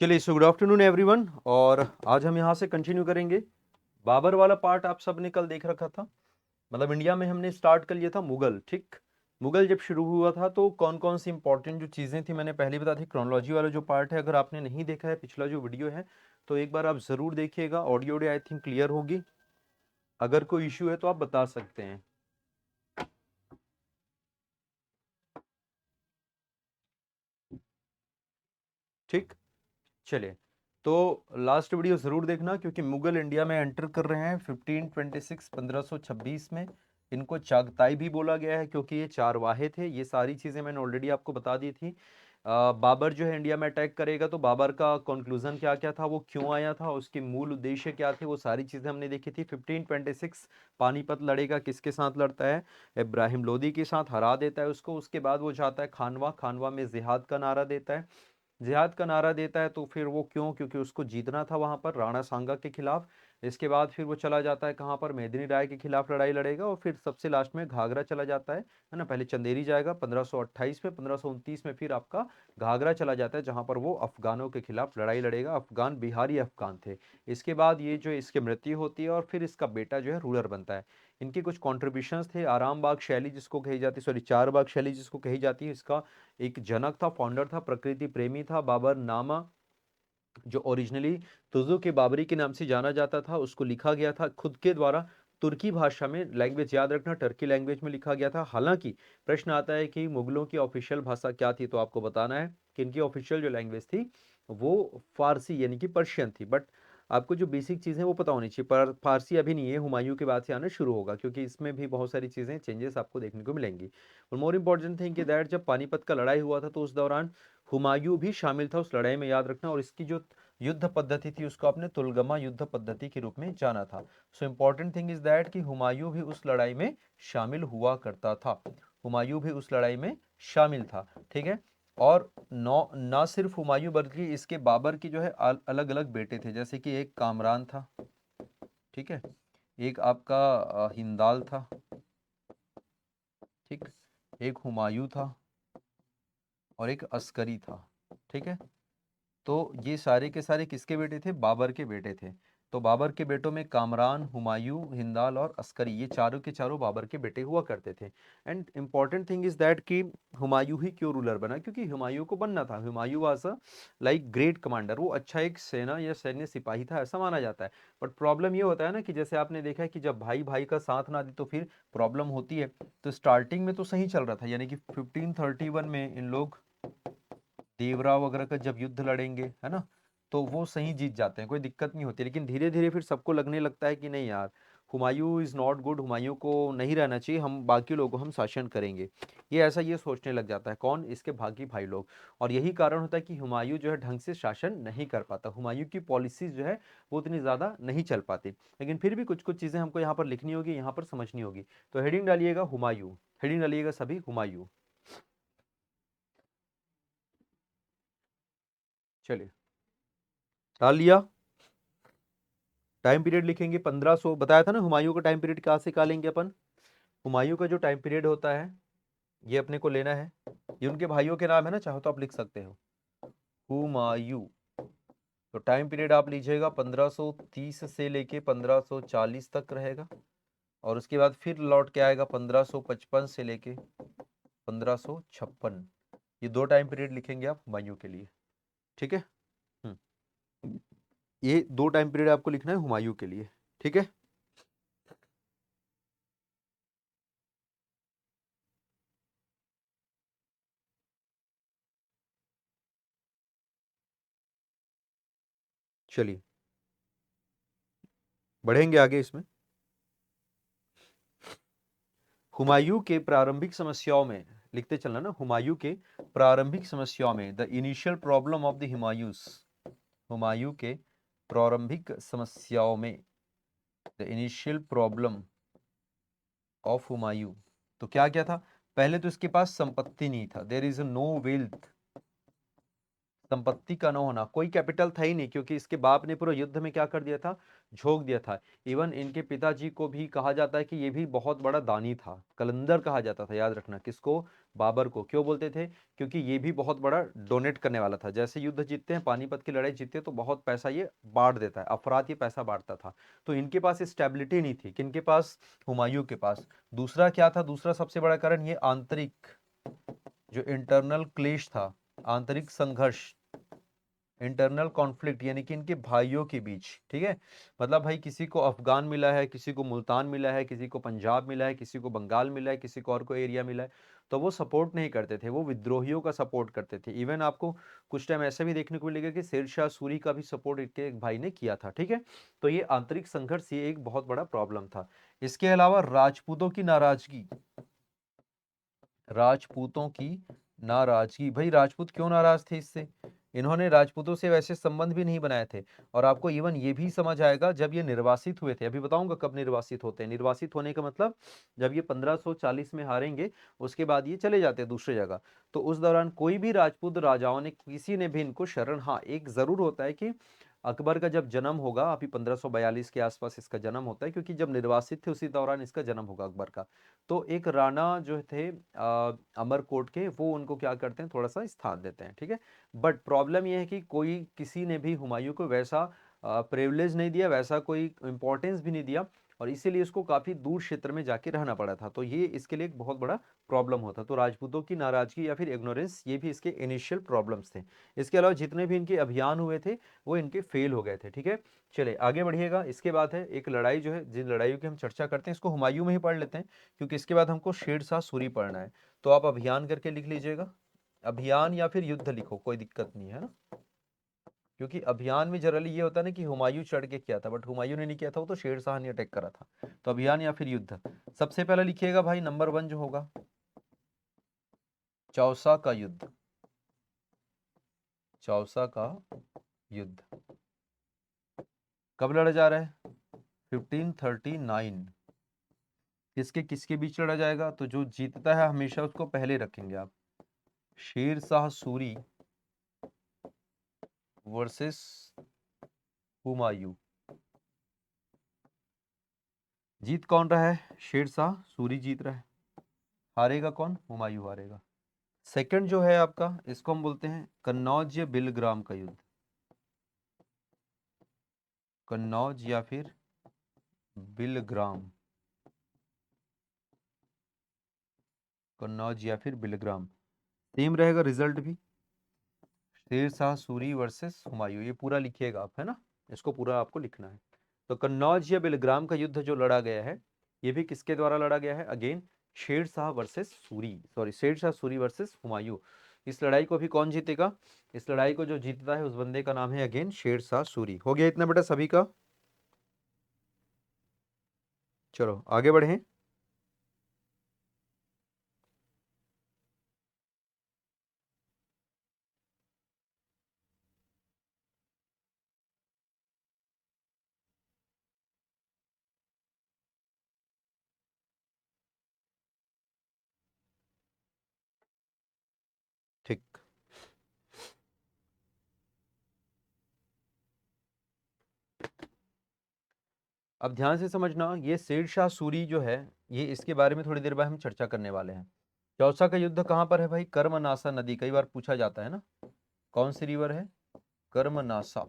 चलिए, so good afternoon everyone. और आज हम यहाँ से कंटिन्यू करेंगे। बाबर वाला पार्ट आप सब ने कल देख रखा था। मतलब इंडिया में हमने स्टार्ट कर लिया था मुगल। ठीक, मुगल जब शुरू हुआ था तो कौन कौन सी इंपॉर्टेंट जो चीज़ें थी मैंने पहले बता दी। क्रोनोलॉजी वाला जो पार्ट है, अगर आपने नहीं देखा है पिछला जो वीडियो है तो एक बार आप ज़रूर देखिएगा। ऑडियो आई थिंक क्लियर होगी। अगर कोई इश्यू है तो आप बता सकते हैं। ठीक, चलिए। तो लास्ट वीडियो ज़रूर देखना, क्योंकि मुगल इंडिया में एंटर कर रहे हैं 1526 1526 में। इनको चागताई भी बोला गया है क्योंकि ये चारवाहे थे। ये सारी चीज़ें मैंने ऑलरेडी आपको बता दी थी। बाबर जो है इंडिया में अटैक करेगा तो बाबर का कंक्लूजन क्या क्या था, वो क्यों आया था, उसके मूल उद्देश्य क्या थे, वो सारी चीज़ें हमने देखी थी। 1526 पानीपत लड़ेगा, किसके साथ लड़ता है? इब्राहिम लोदी के साथ, हरा देता है उसको। उसके बाद वो जाता है खानवा, खानवा में जिहाद का नारा देता है। जिहाद का नारा देता है तो फिर वो क्यों? क्योंकि उसको जीतना था वहां पर राणा सांगा के खिलाफ। इसके बाद फिर वो चला जाता है कहाँ पर? मेदिनी राय के खिलाफ लड़ाई लड़ेगा। और फिर सबसे लास्ट में घाघरा चला जाता है ना। पहले चंदेरी जाएगा 1528 में, 1529 में फिर आपका घाघरा चला जाता है, जहां पर वो अफगानों के खिलाफ लड़ाई लड़ेगा। अफगान बिहारी अफगान थे। इसके बाद ये जो इसकी मृत्यु होती है और फिर इसका बेटा जो है रूलर बनता है। इनके कुछ कॉन्ट्रीब्यूशंस थे। आराम बाग शैली जिसको कही जाती है, सॉरी चार बाग शैली जिसको कही जाती है, इसका एक जनक था, फाउंडर था, प्रकृति प्रेमी था। बाबर नामा जो ओरिजिनली तुजु के बाबरी के नाम से जाना जाता था, उसको लिखा गया था खुद के द्वारा तुर्की भाषा में। लैंग्वेज याद रखना, टर्की लैंग्वेज में लिखा गया था। हालांकि प्रश्न आता है कि मुगलों की ऑफिशियल भाषा क्या थी, तो आपको बताना है कि इनकी ऑफिशियल जो लैंग्वेज थी वो फारसी यानी कि पर्शियन थी। बट आपको जो बेसिक चीज़ें वो पता होनी चाहिए। पर फारसी अभी नहीं है, हुमायूं के बाद से आना शुरू होगा, क्योंकि इसमें भी बहुत सारी चीज़ें चेंजेस आपको देखने को मिलेंगी। और मोर इंपॉर्टेंट थिंग कि दैट जब पानीपत का लड़ाई हुआ था तो उस दौरान हुमायूं भी शामिल था उस लड़ाई में, याद रखना। और इसकी जो युद्ध पद्धति थी उसको आपने तुलगमा युद्ध पद्धति के रूप में जाना था। So important thing is that कि हुमायूं भी उस लड़ाई में शामिल हुआ करता था। हुमायूं भी उस लड़ाई में शामिल था। ठीक है। और नौ ना सिर्फ हुमायूं बल्कि इसके बाबर की जो है अलग अलग बेटे थे, जैसे कि एक कामरान था, ठीक है, एक आपका हिंदाल था, ठीक, एक हुमायूं था और एक अस्करी था। ठीक है। तो ये सारे के सारे किसके बेटे थे? बाबर के बेटे थे। तो बाबर के बेटों में कामरान, हुमायूं, हिंदाल और अस्करी, ये चारों के चारों बाबर के बेटे हुआ करते थे। And important thing is that कि हुमायूं ही क्यों रूलर बना? क्योंकि हुमायूं को बनना था। Humayun was a like great commander, वो अच्छा एक सेना या सैन्य सिपाही था, ऐसा माना जाता है। बट प्रॉब्लम ये होता है ना कि जैसे आपने देखा है कि जब भाई भाई का साथ ना दे तो फिर प्रॉब्लम होती है। तो स्टार्टिंग में तो सही चल रहा था, यानी कि 1531 में इन लोग देवरा वगैरह का जब युद्ध लड़ेंगे, है ना, तो वो सही जीत जाते हैं, कोई दिक्कत नहीं होती। लेकिन धीरे धीरे फिर सबको लगने लगता है कि नहीं यार, Humayun is not good, Humayun को नहीं रहना चाहिए, हम बाकी लोगों हम शासन करेंगे। ये ऐसा ये सोचने लग जाता है कौन? इसके बाकी भाई लोग। और यही कारण होता है कि हुमायूं जो है ढंग से शासन नहीं कर पाता। हुमायूं की पॉलिसीज जो है वो उतनी ज़्यादा नहीं चल पाती। लेकिन फिर भी कुछ कुछ चीज़ें हमको यहाँ पर लिखनी होगी, यहाँ पर समझनी होगी। तो हेडिंग डालिएगा हुमायूं, हेडिंग डालिएगा सभी हुमायूं। चलिए, डाल लिया। टाइम पीरियड लिखेंगे 1500। बताया था ना हुमायूं का टाइम पीरियड कहाँ से निकालेंगे अपन। हुमायूं का जो टाइम पीरियड होता है ये अपने को लेना है। ये उनके भाइयों के नाम है ना, चाहो तो आप लिख सकते हो हुमायूं। तो टाइम पीरियड आप लीजिएगा 1530 से लेके 1540 तक रहेगा। और उसके बाद फिर लौट के आएगा 1555 से लेके 1556। ये दो टाइम पीरियड लिखेंगे आप हुमायूं के लिए। ठीक है। ये दो टाइम पीरियड आपको लिखना है हुमायूं के लिए। ठीक है। चलिए, बढ़ेंगे आगे इसमें। हुमायूं के प्रारंभिक समस्याओं में लिखते चलना ना, हुमायूं के प्रारंभिक समस्याओं में, the initial problem of the Humayun's. Humayun के प्रारंभिक समस्याओं में, the initial problem of Humayun. तो क्या क्या था? पहले तो इसके पास संपत्ति नहीं था, देयर इज नो वेल्थ। संपत्ति का न होना, कोई कैपिटल था ही नहीं, क्योंकि इसके बाप ने पूरा युद्ध में क्या कर दिया था, झोंक दिया था। इवन इनके पिताजी को भी कहा जाता है कि ये भी बहुत बड़ा दानी था, कलंदर कहा जाता था, याद रखना। किसको? बाबर को। क्यों बोलते थे? क्योंकि ये भी बहुत बड़ा डोनेट करने वाला था। जैसे युद्ध जीतते हैं, पानीपत की लड़ाई जीतते हैं, तो बहुत पैसा ये बांट देता है, अफरात ये पैसा बांटता था। तो इनके पास स्टेबिलिटी नहीं थी, किनके पास? हुमायूं के पास। दूसरा क्या था? दूसरा सबसे बड़ा कारण ये आंतरिक जो इंटरनल क्लेश था, आंतरिक संघर्ष, इंटरनल कॉन्फ्लिक्ट, यानी कि इनके भाइयों के बीच। ठीक है, मतलब भाई किसी को अफगान मिला है, किसी को मुल्तान मिला है, किसी को पंजाब मिला है, किसी को बंगाल मिला है, किसी को और कोई एरिया मिला है, तो वो सपोर्ट नहीं करते थे, वो विद्रोहियों का सपोर्ट करते थे। इवन आपको कुछ टाइम ऐसे भी देखने को मिलेगा कि शेरशाह सूरी का भी सपोर्ट इनके एक भाई ने किया था। ठीक है, तो ये आंतरिक संघर्ष ये एक बहुत बड़ा प्रॉब्लम था। इसके अलावा राजपूतों की नाराजगी, राजपूतों की नाराजगी, भाई राजपूत क्यों नाराज थे इससे? इन्होंने राजपूतों से वैसे संबंध भी नहीं बनाए थे। और आपको इवन ये भी समझ आएगा जब ये निर्वासित हुए थे, अभी बताऊंगा कब निर्वासित होते हैं। निर्वासित होने का मतलब जब ये 1540 में हारेंगे, उसके बाद ये चले जाते हैं दूसरी जगह। तो उस दौरान कोई भी राजपूत राजाओं ने, किसी ने भी इनको शरण, हाँ एक जरूर होता है कि अकबर का जब जन्म होगा, अभी 1542 के आसपास इसका जन्म होता है, क्योंकि जब निर्वासित थे उसी दौरान इसका जन्म होगा अकबर का। तो एक राणा जो थे अमरकोट के, वो उनको क्या करते हैं, थोड़ा सा स्थान देते हैं। ठीक है, बट प्रॉब्लम यह है कि कोई, किसी ने भी हुमायूं को वैसा प्रिविलेज नहीं दिया, वैसा कोई इंपॉर्टेंस भी नहीं दिया, और इसीलिए इसको काफी दूर क्षेत्र में जाके रहना पड़ा था। तो ये इसके लिए एक बहुत बड़ा प्रॉब्लम होता। तो राजपूतों की नाराजगी या फिर इग्नोरेंस, ये भी इसके इनिशियल प्रॉब्लम्स थे। इसके अलावा जितने भी इनके अभियान हुए थे वो इनके फेल हो गए थे। ठीक है, चलिए आगे बढ़िएगा। इसके बाद है एक लड़ाई, जो है जिन लड़ाइयों की हम चर्चा करते हैं, इसको हुमायूं में ही पढ़ लेते हैं, क्योंकि इसके बाद हमको शेरशाह सूरी पढ़ना है। तो आप अभियान करके लिख लीजिएगा, अभियान या फिर युद्ध लिखो, कोई दिक्कत नहीं है ना, क्योंकि अभियान में जनरली ये होता है ना कि हुमायूं चढ़ के किया था, बट हुमायूं ने नहीं किया था, वो तो शेरशाह ने अटैक करा था। तो अभियान या फिर युद्ध। सबसे पहले लिखिएगा भाई, नंबर 1 जो होगा, चौसा का युद्ध। चौसा का युद्ध कब लड़ा जा रहा है? 1539। किसके किसके बीच लड़ा जाएगा? तो जो जीतता है हमेशा उसको पहले रखेंगे आप। शेरशाह सूरी वर्सेस हुमायूं। जीत कौन रहा है? शेरशाह सूरी जीत रहा है। हारेगा कौन? हुमायूं हारेगा। सेकंड जो है आपका, इसको हम बोलते हैं कन्नौज या बिलग्राम का युद्ध। कन्नौज या फिर बिलग्राम, कन्नौज या फिर बिलग्राम, सेम रहेगा रिजल्ट भी। शेरशाह सूरी वर्सेस हुमायूं, ये पूरा लिखिएगा आप, है ना, इसको पूरा आपको लिखना है। तो कन्नौज या बिलग्राम का युद्ध जो लड़ा गया है, ये भी किसके द्वारा लड़ा गया है? Again Sher Shah versus Suri, sorry Sher Shah Suri versus Humayun. इस लड़ाई को भी कौन जीतेगा? इस लड़ाई को जो जीतता है उस बंदे का नाम है अगेन शेरशाह सूरी। हो गया इतना बेटा सभी का? चलो आगे बढ़े। ठीक, अब ध्यान से समझना, ये शेरशाह सूरी जो है, ये इसके बारे में थोड़ी देर बाद हम चर्चा करने वाले हैं। चौसा का युद्ध कहाँ पर है भाई? कर्मनासा नदी, कई बार पूछा जाता है ना, कौन सी रिवर है? कर्मनासा।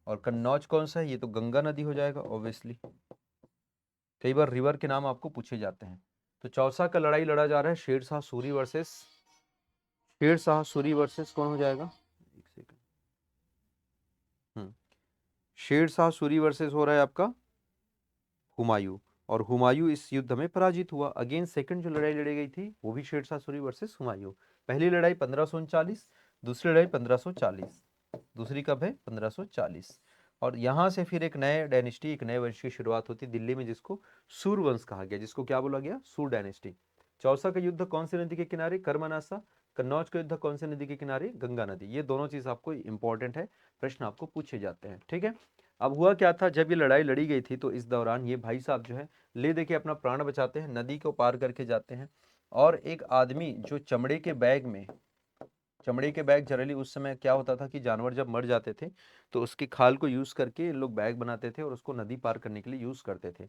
और कन्नौज कौन सा है? ये तो गंगा नदी हो जाएगा ऑब्वियसली। कई बार रिवर के नाम आपको पूछे जाते हैं। तो चौसा का लड़ाई लड़ा जा रहा है शेरशाह सूरी वर्सेस, शेरशाह सूरी वर्सेस कौन हो जाएगा? एक सेकंड। शेरशाह सूरी वर्सेस हो रहा है आपका हुमायूं, और हुमायूं इस युद्ध में पराजित हुआ। अगेन सेकंड जो लड़ाई लड़ी गई थी वो भी शेरशाह सूरी वर्सेस हुमायूं। पहली लड़ाई 1539, दूसरी लड़ाई 1540। दूसरी कब है? 1540। और यहां से फिर एक नए डायनेस्टी, एक नए वंश की शुरुआत होती दिल्ली में, जिसको सूर वंश कहा गया, जिसको क्या बोला गया? सूर डायनेस्टी। चौसा का युद्ध कौन सी नदी के किनारे? कर्मनासा। कन्नौज का युद्ध कौन सी नदी के किनारे? गंगा नदी। ये दोनों चीज आपको इंपॉर्टेंट है, प्रश्न आपको पूछे जाते हैं। ठीक है, अब हुआ क्या था, जब ये लड़ाई लड़ी गई थी, तो इस दौरान ये भाई साहब जो है ले दे के अपना प्राण बचाते हैं, नदी को पार करके जाते हैं, और एक आदमी जो चमड़े के बैग में चमड़े के बैग जनरली उस समय क्या होता था कि जानवर जब मर जाते थे तो उसकी खाल को यूज करके इन लोग बैग बनाते थे और उसको नदी पार करने के लिए यूज करते थे।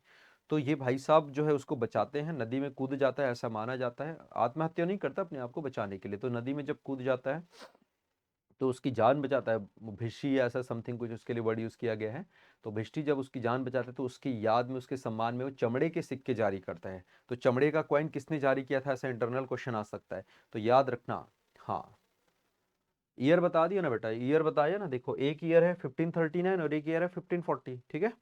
तो ये भाई साहब जो है उसको बचाते हैं, नदी में कूद जाता है, ऐसा माना जाता है, आत्महत्या नहीं करता, अपने आप को बचाने के लिए। तो नदी में जब कूद जाता है तो उसकी जान बचाता है, भिष्टी या ऐसा समथिंग कुछ उसके लिए वर्ड यूज किया गया है। तो भिष्टी जब उसकी जान बचाता है तो उसकी याद में, उसके सम्मान में वो चमड़े के सिक्के जारी करता है। तो चमड़े का कॉइन किसने जारी किया था, ऐसा इंटरनल क्वेश्चन आ सकता है, तो याद रखना। हाँ, ईयर बता दिया ना बेटा, ईयर बताया ना, देखो एक ईयर है 1539 और एक ईयर है 1540, ठीक है।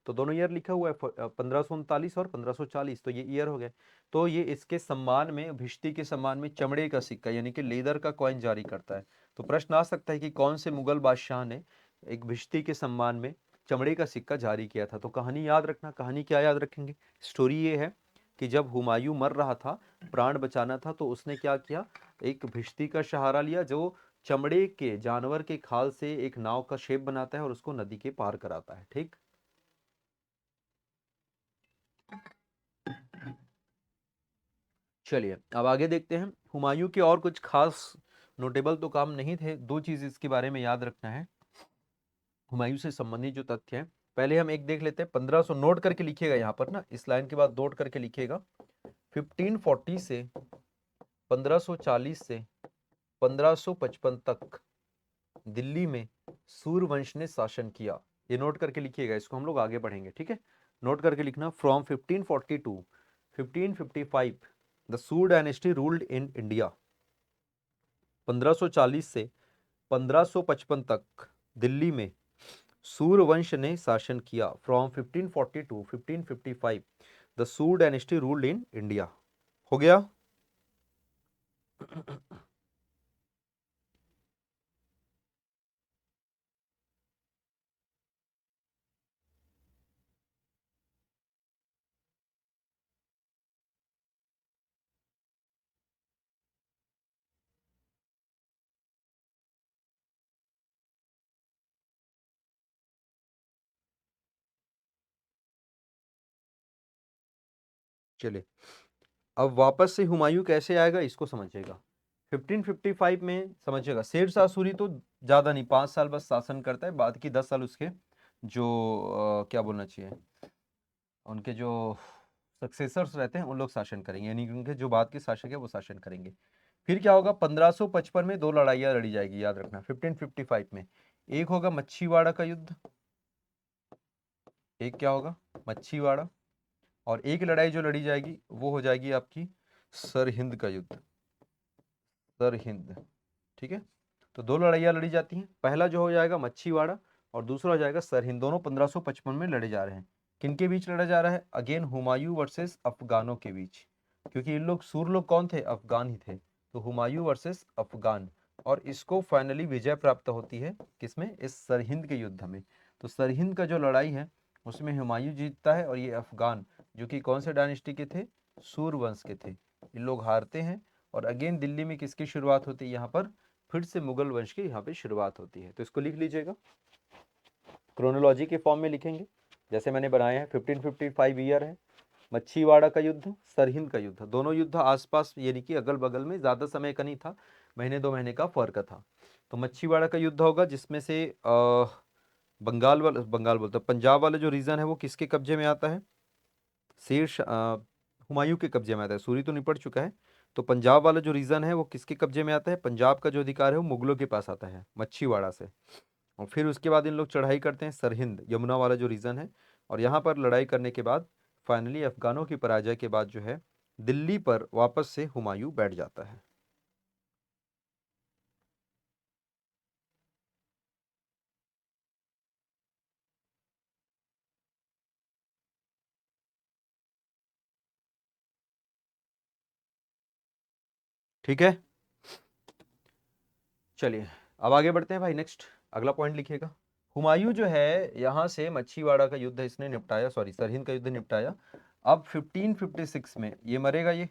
तो दोनों ईयर लिखा हुआ है 1539 और 1540, तो ये ईयर हो गए। तो ये इसके सम्मान में, भिष्टी के सम्मान में चमड़े का सिक्का यानी कि लेदर का कॉइन जारी करता है। तो प्रश्न आ सकता है कि कौन से मुगल बादशाह ने एक भिष्टी के सम्मान में चमड़े का सिक्का जारी किया था। तो कहानी याद रखना, कहानी क्या याद रखेंगे, स्टोरी ये है कि जब हुमायूं मर रहा था, प्राण बचाना था, तो उसने क्या किया, एक भिष्टी का सहारा लिया जो चमड़े के जानवर के खाल से एक नाव का शेप बनाता है और उसको नदी के पार कराता है, ठीक। चलिए अब आगे देखते हैं। हुमायूं के और कुछ खास नोटेबल तो काम नहीं थे, दो चीज इसके बारे में याद रखना है हुमायूं से संबंधित जो तथ्य हैं। पहले हम एक देख लेते हैं, 1500 नोट करके लिखिएगा यहाँ पर ना, इस लाइन के बाद नोट करके लिखिएगा। 1540 से 1540 से 1555 तक दिल्ली में सूर्यवंश ने शासन किया। ये नोट करके लिखिएगा, इसको हम लोग आगे पढ़ेंगे, ठीक है। नोट करके लिखना, फ्रॉम 1540 टू 1555 द सूर डायनेस्टी रूल्ड इन इंडिया। 1540 से 1555 तक दिल्ली में सूर्यवंश ने शासन किया। फ्रॉम 1540 टू 1555 द सूर डायनेस्टी रूल्ड इन इंडिया। हो गया। चलिए अब वापस से हुमायूं कैसे आएगा इसको समझिएगा। 1555 में समझिएगा, शेर शाह सूरी तो ज्यादा नहीं, 5 साल बस शासन करता है, बाद की 10 साल उसके जो क्या बोलना चाहिए, उनके जो सक्सेसर्स रहते हैं उन लोग शासन करेंगे, यानी कि उनके जो बाद के शासक है वो शासन करेंगे। फिर क्या होगा, 1555 में दो लड़ाइयां लड़ी जाएगी, याद रखना। 1555 में एक होगा मच्छीवाड़ा का युद्ध, एक क्या होगा, मच्छीवाड़ा, और एक लड़ाई जो लड़ी जाएगी वो हो जाएगी आपकी सरहिंद का युद्ध, सरहिंद, ठीक है। तो दो लड़ाइयां लड़ी जाती हैं, पहला जो हो जाएगा मच्छीवाड़ा और दूसरा हो जाएगा सरहिंद। दोनों 1555 में लड़े जा रहे हैं। किनके बीच लड़ा जा रहा है, अगेन हुमायूं वर्सेस अफगानों के बीच, क्योंकि इन लोग सूर लोग कौन थे, अफगान ही थे। तो हुमायूं वर्सेस अफगान, और इसको फाइनली विजय प्राप्त होती है किसमें, इस सरहिंद के युद्ध में। तो सरहिंद का जो लड़ाई है उसमें हुमायूं जीतता है और ये अफगान, जो कि कौन से डायनेस्टी के थे, सूर वंश के थे, इन लोग हारते हैं। और अगेन दिल्ली में किसकी शुरुआत होती है, यहाँ पर फिर से मुगल वंश की यहाँ पे शुरुआत होती है। तो इसको लिख लीजिएगा, क्रोनोलॉजी के फॉर्म में लिखेंगे जैसे मैंने बनाया है। 1555 ईयर है, मच्छीवाड़ा का युद्ध, सरहिंद का युद्ध, दोनों युद्ध आसपास यानी कि अगल बगल में, ज़्यादा समय का नहीं था, महीने 2 महीने का फर्क था। तो मच्छीवाड़ा का युद्ध होगा जिसमें से बंगाल बोलता, पंजाब वाला जो रीजन है वो किसके कब्जे में आता है, हुमायूं के कब्जे में आता है। सूरी तो निपट चुका है, तो पंजाब वाला जो रीजन है वो किसके कब्जे में आता है, पंजाब का जो अधिकार है वो मुगलों के पास आता है, मच्छीवाड़ा से। और फिर उसके बाद इन लोग चढ़ाई करते हैं सरहिंद, यमुना वाला जो रीजन है, और यहाँ पर लड़ाई करने के बाद फाइनली अफगानों की पराजय के बाद जो है दिल्ली पर वापस से हुमायूं बैठ जाता है। ठीक है, चलिए अब आगे बढ़ते हैं भाई, नेक्स्ट अगला पॉइंट लिखिएगा। हुमायूं जो है यहाँ से मच्छीवाड़ा का युद्ध इसने निपटाया, सॉरी सरहिंद का युद्ध निपटाया। अब 1556 में ये मरेगा, ये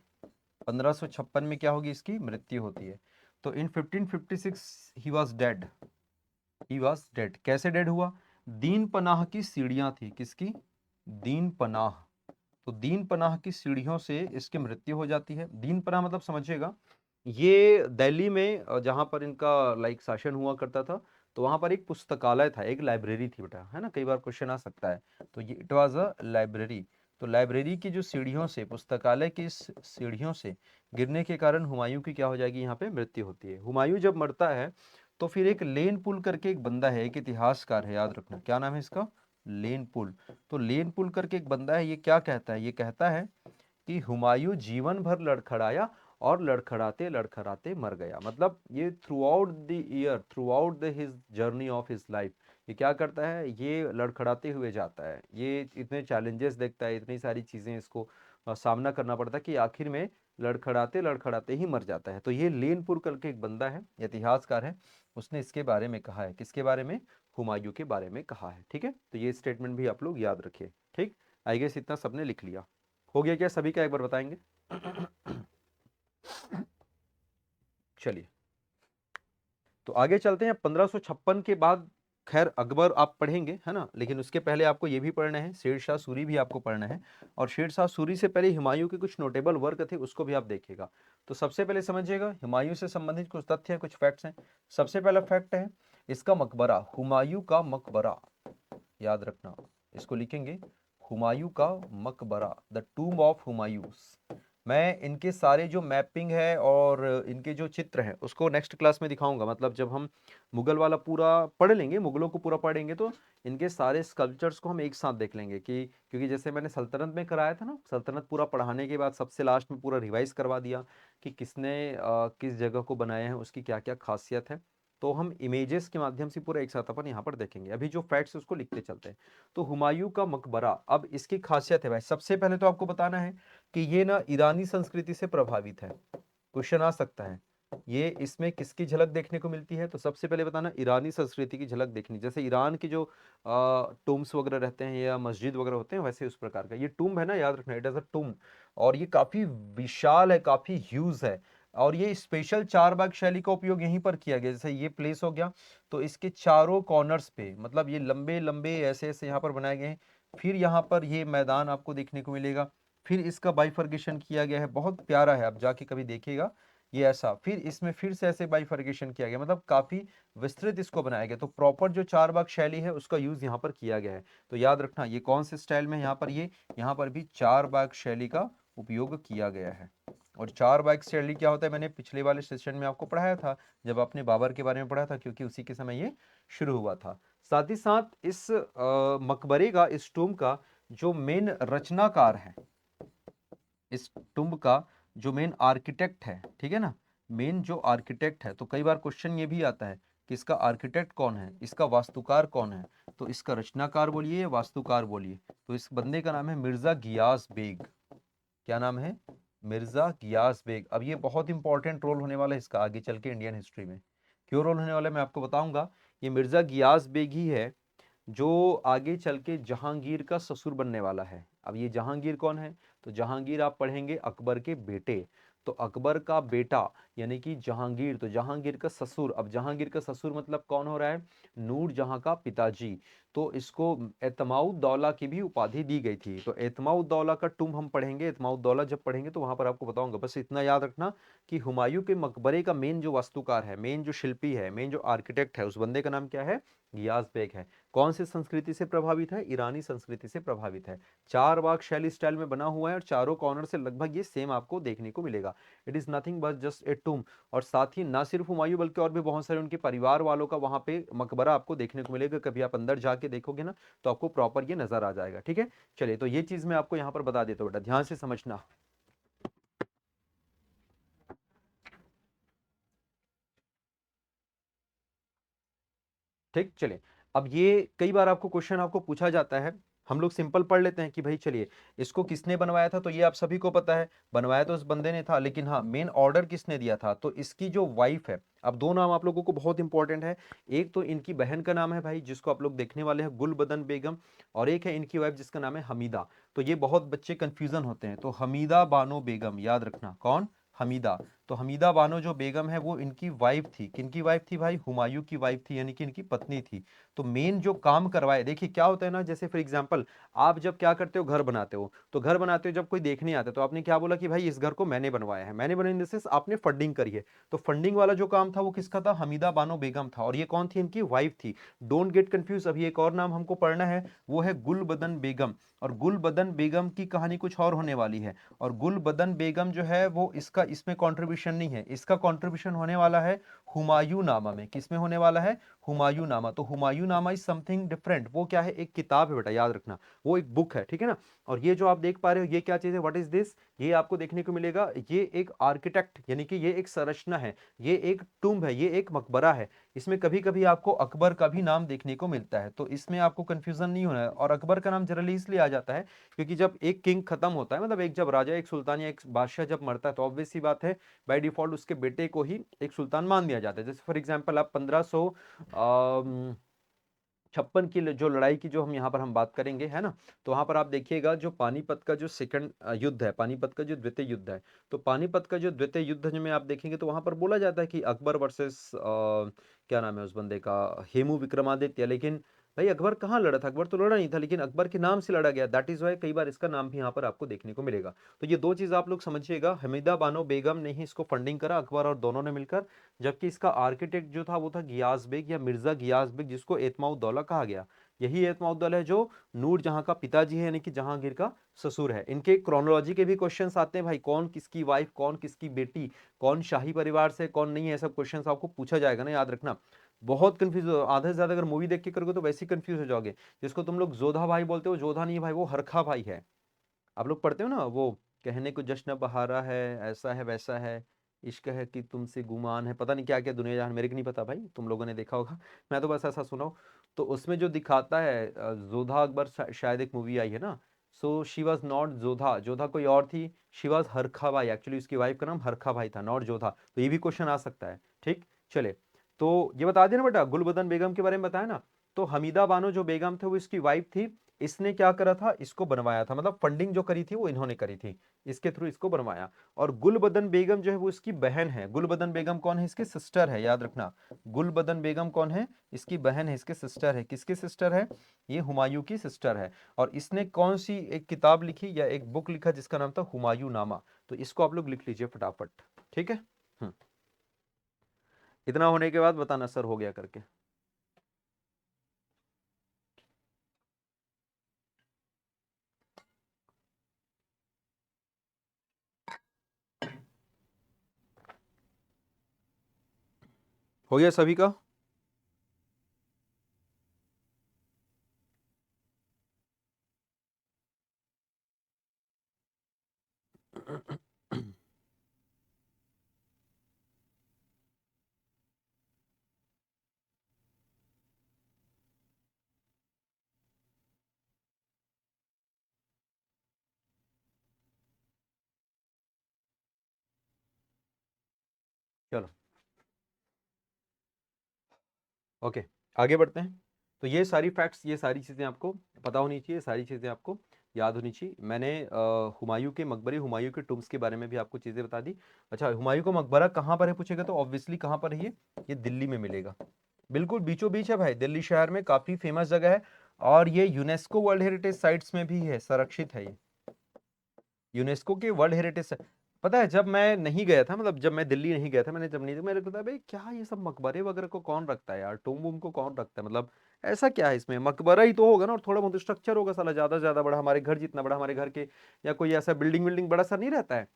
1556 में क्या होगी, इसकी मृत्यु होती है। तो इन 1556 he was dead, he was dead. कैसे डेड हुआ, दीन पनाह की सीढ़ियां थी, किसकी, दीन पनाह। तो दीन पनाह की सीढ़ियों से इसकी मृत्यु हो जाती है। दीन पनाह मतलब समझिएगा, ये दिल्ली में जहाँ पर इनका लाइक शासन हुआ करता था, तो वहाँ पर एक पुस्तकालय था, एक लाइब्रेरी थी बेटा, है ना, कई बार क्वेश्चन आ सकता है। तो ये इट वाज अ लाइब्रेरी। तो लाइब्रेरी की जो सीढ़ियों से, पुस्तकालय की सीढ़ियों से गिरने के कारण हुमायूं की क्या हो जाएगी, यहाँ पे मृत्यु होती है। हुमायूं जब मरता है तो फिर एक लेन पुल करके एक बंदा है, एक इतिहासकार है, याद रखना क्या नाम है इसका, लेन पुल। तो लेन पुल करके एक बंदा है, ये क्या कहता है, ये कहता है कि हुमायूं जीवन भर लड़खड़ाया और लड़खड़ाते लड़खड़ाते मर गया। मतलब ये through out the year, through out the his journey of his life, ये क्या करता है, ये लड़खड़ाते हुए जाता है, ये इतने चैलेंजेस देखता है, इतनी सारी चीजें इसको सामना करना पड़ता है कि आखिर में लड़खड़ाते लड़खड़ाते ही मर जाता है। तो ये लेनपुर करके एक बंदा है, इतिहासकार है, उसने इसके बारे में कहा है, किसके बारे में, हुमायूं के बारे में कहा है। ठीक है, तो ये स्टेटमेंट भी आप लोग याद रखिए। ठीक, आई गेस इतना सबने लिख लिया। हो गया क्या सभी का, एक बार बताएंगे। चलिए, तो आगे चलते हैं। 1556 के बाद खैर अकबर आप पढ़ेंगे, है ना, लेकिन उसके पहले आपको ये भी पढ़ना है, शेरशाह सूरी भी आपको पढ़ना है। और शेरशाह सूरी से पहले हुमायूं के कुछ नोटेबल वर्क थे, उसको भी आप देखिएगा। तो सबसे पहले समझिएगा, हुमायूं से संबंधित कुछ तथ्य हैं, कुछ फैक्ट्स हैं। सबसे पहला फैक्ट है इसका मकबरा, हुमायूं का मकबरा, याद रखना, इसको लिखेंगे हुमायूं का मकबरा, द टूम्ब ऑफ हुमायूंस। मैं इनके सारे जो मैपिंग है और इनके जो चित्र हैं उसको नेक्स्ट क्लास में दिखाऊंगा। मतलब जब हम मुगल वाला पूरा पढ़ लेंगे, मुगलों को पूरा पढ़ेंगे, तो इनके सारे स्कल्पचर्स को हम एक साथ देख लेंगे कि, क्योंकि जैसे मैंने सल्तनत में कराया था ना, सल्तनत पूरा पढ़ाने के बाद सबसे लास्ट में पूरा रिवाइज करवा दिया कि किसने किस जगह को बनाया है, उसकी क्या क्या खासियत है। तो हम इमेजेस के माध्यम से पूरा एक साथ अपन यहाँ पर देखेंगे। अभी जो फैक्ट्स उसको लिखते चलते हैं। तो हुमायूं का मकबरा, अब इसकी खासियत है भाई, सबसे पहले तो आपको बताना है कि ये ना ईरानी संस्कृति से प्रभावित है। क्वेश्चन आ सकता है ये इसमें किसकी झलक देखने को मिलती है, तो सबसे पहले बताना ईरानी संस्कृति की झलक देखनी। जैसे ईरान की जो टूम्स वगैरह रहते हैं या मस्जिद वगैरह होते हैं, वैसे उस प्रकार का ये टूम्ब है ना, याद रखना, इट इज अ टूम्ब। और ये काफी विशाल है, काफी ह्यूज है। और ये स्पेशल चार बाग शैली का उपयोग यहीं पर किया गया। जैसे ये प्लेस हो गया, तो इसके चारों कॉर्नर्स पे, मतलब ये लंबे लंबे ऐसे ऐसे यहाँ पर बनाए गए हैं। फिर यहाँ पर ये मैदान आपको देखने को मिलेगा। फिर इसका बाइफर्गेशन किया गया है, बहुत प्यारा है, आप जाके कभी देखिएगा ये ऐसा। फिर इसमें फिर से ऐसे बाइफर्गेशन किया गया, मतलब काफी विस्तृत इसको बनाया गया। तो प्रॉपर जो चार बाग शैली है उसका यूज यहाँ पर किया गया है। तो याद रखना ये कौन से स्टाइल में, यहाँ पर ये, यहाँ पर भी चार बाग शैली का उपयोग किया गया है। और चार बाग शैली क्या होता है, मैंने पिछले वाले सेशन में आपको पढ़ाया था, जब आपने बाबर के बारे में पढ़ा था, क्योंकि उसी के समय ये शुरू हुआ था। साथ ही साथ इस मकबरे का, इस टूम का जो मेन रचनाकार है, इस टुम्ब का जो मेन आर्किटेक्ट है, ठीक है ना, मेन जो आर्किटेक्ट है, तो कई बार क्वेश्चन ये भी आता है कि इसका आर्किटेक्ट कौन है, इसका वास्तुकार कौन है। तो इसका रचनाकार बोलिए या वास्तुकार बोलिए, तो इस बंदे का नाम है मिर्जा गियास बेग। क्या नाम है, मिर्जा गियास बेग। अब ये बहुत इंपॉर्टेंट रोल होने वाला है इसका आगे चल के इंडियन हिस्ट्री में। क्यों रोल होने वाला है मैं आपको बताऊंगा। ये मिर्जा गियास बेग ही है जो आगे चल के जहांगीर का ससुर बनने वाला है। अब ये जहांगीर कौन है, तो जहांगीर आप पढ़ेंगे अकबर के बेटे। तो अकबर का बेटा यानी कि जहांगीर, तो जहांगीर का ससुर। अब जहांगीर का ससुर मतलब कौन हो रहा है, नूर जहां का पिताजी। तो इसको एतमाउद्दौला की भी उपाधि दी गई थी। तो एतमाउद्दौला का टुम हम पढ़ेंगे, एतमाउद्दौला जब पढ़ेंगे तो वहां पर आपको बताऊंगा। बस इतना याद रखना कि हुमायूं के मकबरे का मेन जो वास्तुकार है, मेन जो शिल्पी है, मेन जो आर्किटेक्ट है, उस बंदे का नाम क्या है, गियास बेग है। कौन सी संस्कृति से प्रभावित है, ईरानी संस्कृति से प्रभावित है। चार बाग शैली स्टाइल में बना हुआ है और चारों कॉर्नर से लगभग ये सेम आपको देखने को मिलेगा। It is nothing but just a tomb. और साथ ही ना सिर्फ हुमायूं बल्कि और भी बहुत सारे उनके परिवार वालों का वहां पे मकबरा आपको देखने को मिलेगा। कभी आप अंदर जाके देखोगे ना तो आपको प्रॉपर ये नजर आ जाएगा। ठीक है, चलिए, तो ये चीज मैं आपको यहाँ पर बता देता हूँ बेटा, ध्यान से समझना। ठीक, चलिए। अब ये कई बार आपको क्वेश्चन आपको पूछा जाता है, हम लोग सिंपल पढ़ लेते हैं कि भाई चलिए इसको किसने बनवाया था, तो ये आप सभी को पता है, बनवाया तो उस बंदे ने था, लेकिन हाँ मेन ऑर्डर किसने दिया था, तो इसकी जो वाइफ है। अब दो नाम आप लोगों को बहुत इंपॉर्टेंट है, एक तो इनकी बहन का नाम है भाई जिसको आप लोग देखने वाले हैं, गुलबदन बेगम, और एक है इनकी वाइफ जिसका नाम है हमीदा। तो ये बहुत बच्चे कंफ्यूजन होते हैं, तो हमीदा बानो बेगम, याद रखना कौन, हमीदा। तो हमीदा बानो जो बेगम है वो इनकी वाइफ थी। किनकी वाइफ थी भाई? हुमायूं की वाइफ थी, यानी कि इनकी पत्नी थी। तो मेन जो काम करवाए, देखिए क्या होता है ना, जैसे फॉर एग्जांपल आप जब क्या करते हो, घर बनाते हो, तो घर बनाते हो जब कोई देखने आता है तो आपने क्या बोला कि भाई इस घर को मैंने बनवाया है। मैंने बनाया इन द सेंस आपने फंडिंग करी है। तो फंडिंग वाला जो काम था वो किसका था? हमीदा बानो बेगम था। और ये कौन थी? इनकी वाइफ थी। डोंट गेट कंफ्यूज, अभी एक और नाम हमको पढ़ना है, वो है गुलबदन बेगम। और गुलबदन बेगम की कहानी कुछ और होने वाली है। और गुलबदन बेगम जो है वो इसका इसमें कंट्रीब्यूशन नहीं है, इसका कंट्रीब्यूशन होने वाला है हुमायूं नामा में। किसमें होने वाला है? हुमायूं नामा। तो हुमायूं नामा इज समथिंग डिफरेंट। वो क्या है? एक किताब है बेटा, याद रखना, वो एक बुक है, ठीक है ना। और ये जो आप देख पा रहे हो ये क्या चीज है? What is this? ये आपको देखने को मिलेगा, ये एक आर्किटेक्ट, यानी कि ये एक संरचना है, ये एक टुम्ब है, ये एक मकबरा है। इसमें कभी कभी आपको अकबर का भी नाम देखने को मिलता है, तो इसमें आपको कंफ्यूजन नहीं होना है। और अकबर का नाम जनरली इसलिए आ जाता है क्योंकि जब एक किंग खत्म होता है, मतलब एक जब राजा, एक सुल्तान या एक बादशाह जब मरता है, तो ऑब्वियस सी बात है बाय डिफॉल्ट उसके बेटे को ही एक सुल्तान मान दिया जाता है। जैसे फॉर एग्जांपल आप 1556 की जो लड़ाई की जो हम यहाँ पर हम बात करेंगे, है ना, तो वहां पर आप देखिएगा जो पानीपत का जो सेकंड युद्ध है, पानीपत का जो द्वितीय युद्ध है, तो पानीपत का जो द्वितीय युद्ध में आप देखेंगे तो वहां पर बोला जाता है कि अकबर वर्सेस क्या नाम है उस बंदे का, हेमू विक्रमादित्य। लेकिन भाई अकबर कहाँ लड़ा था? अकबर तो लड़ा नहीं था, लेकिन अकबर के नाम से लड़ा गया। दैट इज वाई कई बार इसका नाम भी यहाँ पर आपको देखने को मिलेगा। तो ये दो चीज आप लोग समझिएगा, हमीदा बानो बेगम ने ही इसको फंडिंग करा, अकबर और दोनों ने मिलकर। जबकि इसका आर्किटेक्ट जो था वो था गियास बेग या मिर्जा गियास बेग, जिसको एतमाउद्दौला कहा गया। यही एतमाउद्दौला है जो नूर जहां का पिताजी है, यानी कि जहांगीर का ससुर है। इनके क्रोनोलॉजी के भी क्वेश्चंस आते हैं भाई, कौन किसकी वाइफ, कौन किसकी बेटी, कौन शाही परिवार से, कौन नहीं है, सब क्वेश्चंस आपको पूछा जाएगा ना, याद रखना। बहुत कंफ्यूज हो, आधे से ज्यादा अगर मूवी देख के करोगे तो वैसे ही कंफ्यूज हो जाओगे। जिसको तुम लोग जोधा भाई बोलते हो, जोधा नहीं है भाई, वो हरखा भाई है। आप लोग पढ़ते हो ना वो, कहने को जश्न बहारा है, ऐसा है वैसा है, इश्क है कि तुमसे गुमान है, पता नहीं क्या क्या दुनिया जहान, मेरे को नहीं पता भाई, तुम लोगों ने देखा होगा, मैं तो बस ऐसा सुना हूं। तो उसमें जो दिखाता है जोधा अकबर, शायद एक मूवी आई है ना, so she was not Jodha, Jodha कोई और थी, शी वॉज हरखा भाई, एक्चुअली उसकी वाइफ का नाम हरखा भाई था, नॉट जोधा। तो ये भी क्वेश्चन आ सकता है, ठीक। चले, तो ये बता देना बेटा, गुलबदन बेगम के बारे में बताया ना। तो हमीदा बानो जो बेगम थे वो इसकी वाइफ थी। इसने क्या करा था? इसको बनवाया था, मतलब फंडिंग जो करी थी वो इन्होंने करी थी, इसके थ्रू इसको बनवाया। और गुलबदन बेगम जो है वो इसकी बहन है। गुलबदन बेगम कौन है? इसकी सिस्टर है, याद रखना। गुलबदन बेगम कौन है? इसकी बहन है, इसके सिस्टर है। किसकी सिस्टर है? ये हुमायूं की सिस्टर है। और इसने कौन सी एक किताब लिखी या एक बुक लिखा जिसका नाम था हुमायूं नामा। तो इसको आप लोग लिख लीजिए फटाफट, ठीक है। हम्म। इतना होने के बाद बताना सर हो गया करके। हो गया सभी का? चलो ओके, आगे बढ़ते हैं। तो ये सारी फैक्ट्स, ये सारी चीज़ें आपको पता होनी चाहिए, सारी चीज़ें आपको याद होनी चाहिए। मैंने हुमायूं के मकबरे, हुमायूं के टुम्स के बारे में भी आपको चीज़ें बता दी। अच्छा, हुमायूं का मकबरा कहाँ पर है पूछेगा तो ऑब्वियसली कहाँ पर है? ये दिल्ली में मिलेगा, बिल्कुल बीचों बीच है भाई, दिल्ली शहर में काफ़ी फेमस जगह है। और ये यूनेस्को वर्ल्ड हेरिटेज साइट्स में भी है, संरक्षित है ये, यूनेस्को के वर्ल्ड हेरिटेज। पता है जब मैं नहीं गया था, मतलब जब मैं दिल्ली नहीं गया था, मैंने जब नहीं, मेरे को पता भाई क्या ये सब मकबरे वगैरह को कौन रखता है यार, टूम वूम को कौन रखता है, मतलब ऐसा क्या है इसमें? मकबरा ही तो होगा ना, और थोड़ा बहुत स्ट्रक्चर होगा साला, ज्यादा से ज्यादा बड़ा, हमारे घर जितना बड़ा, हमारे घर के, या कोई ऐसा बिल्डिंग विल्डिंग बड़ा सा नहीं रहता है,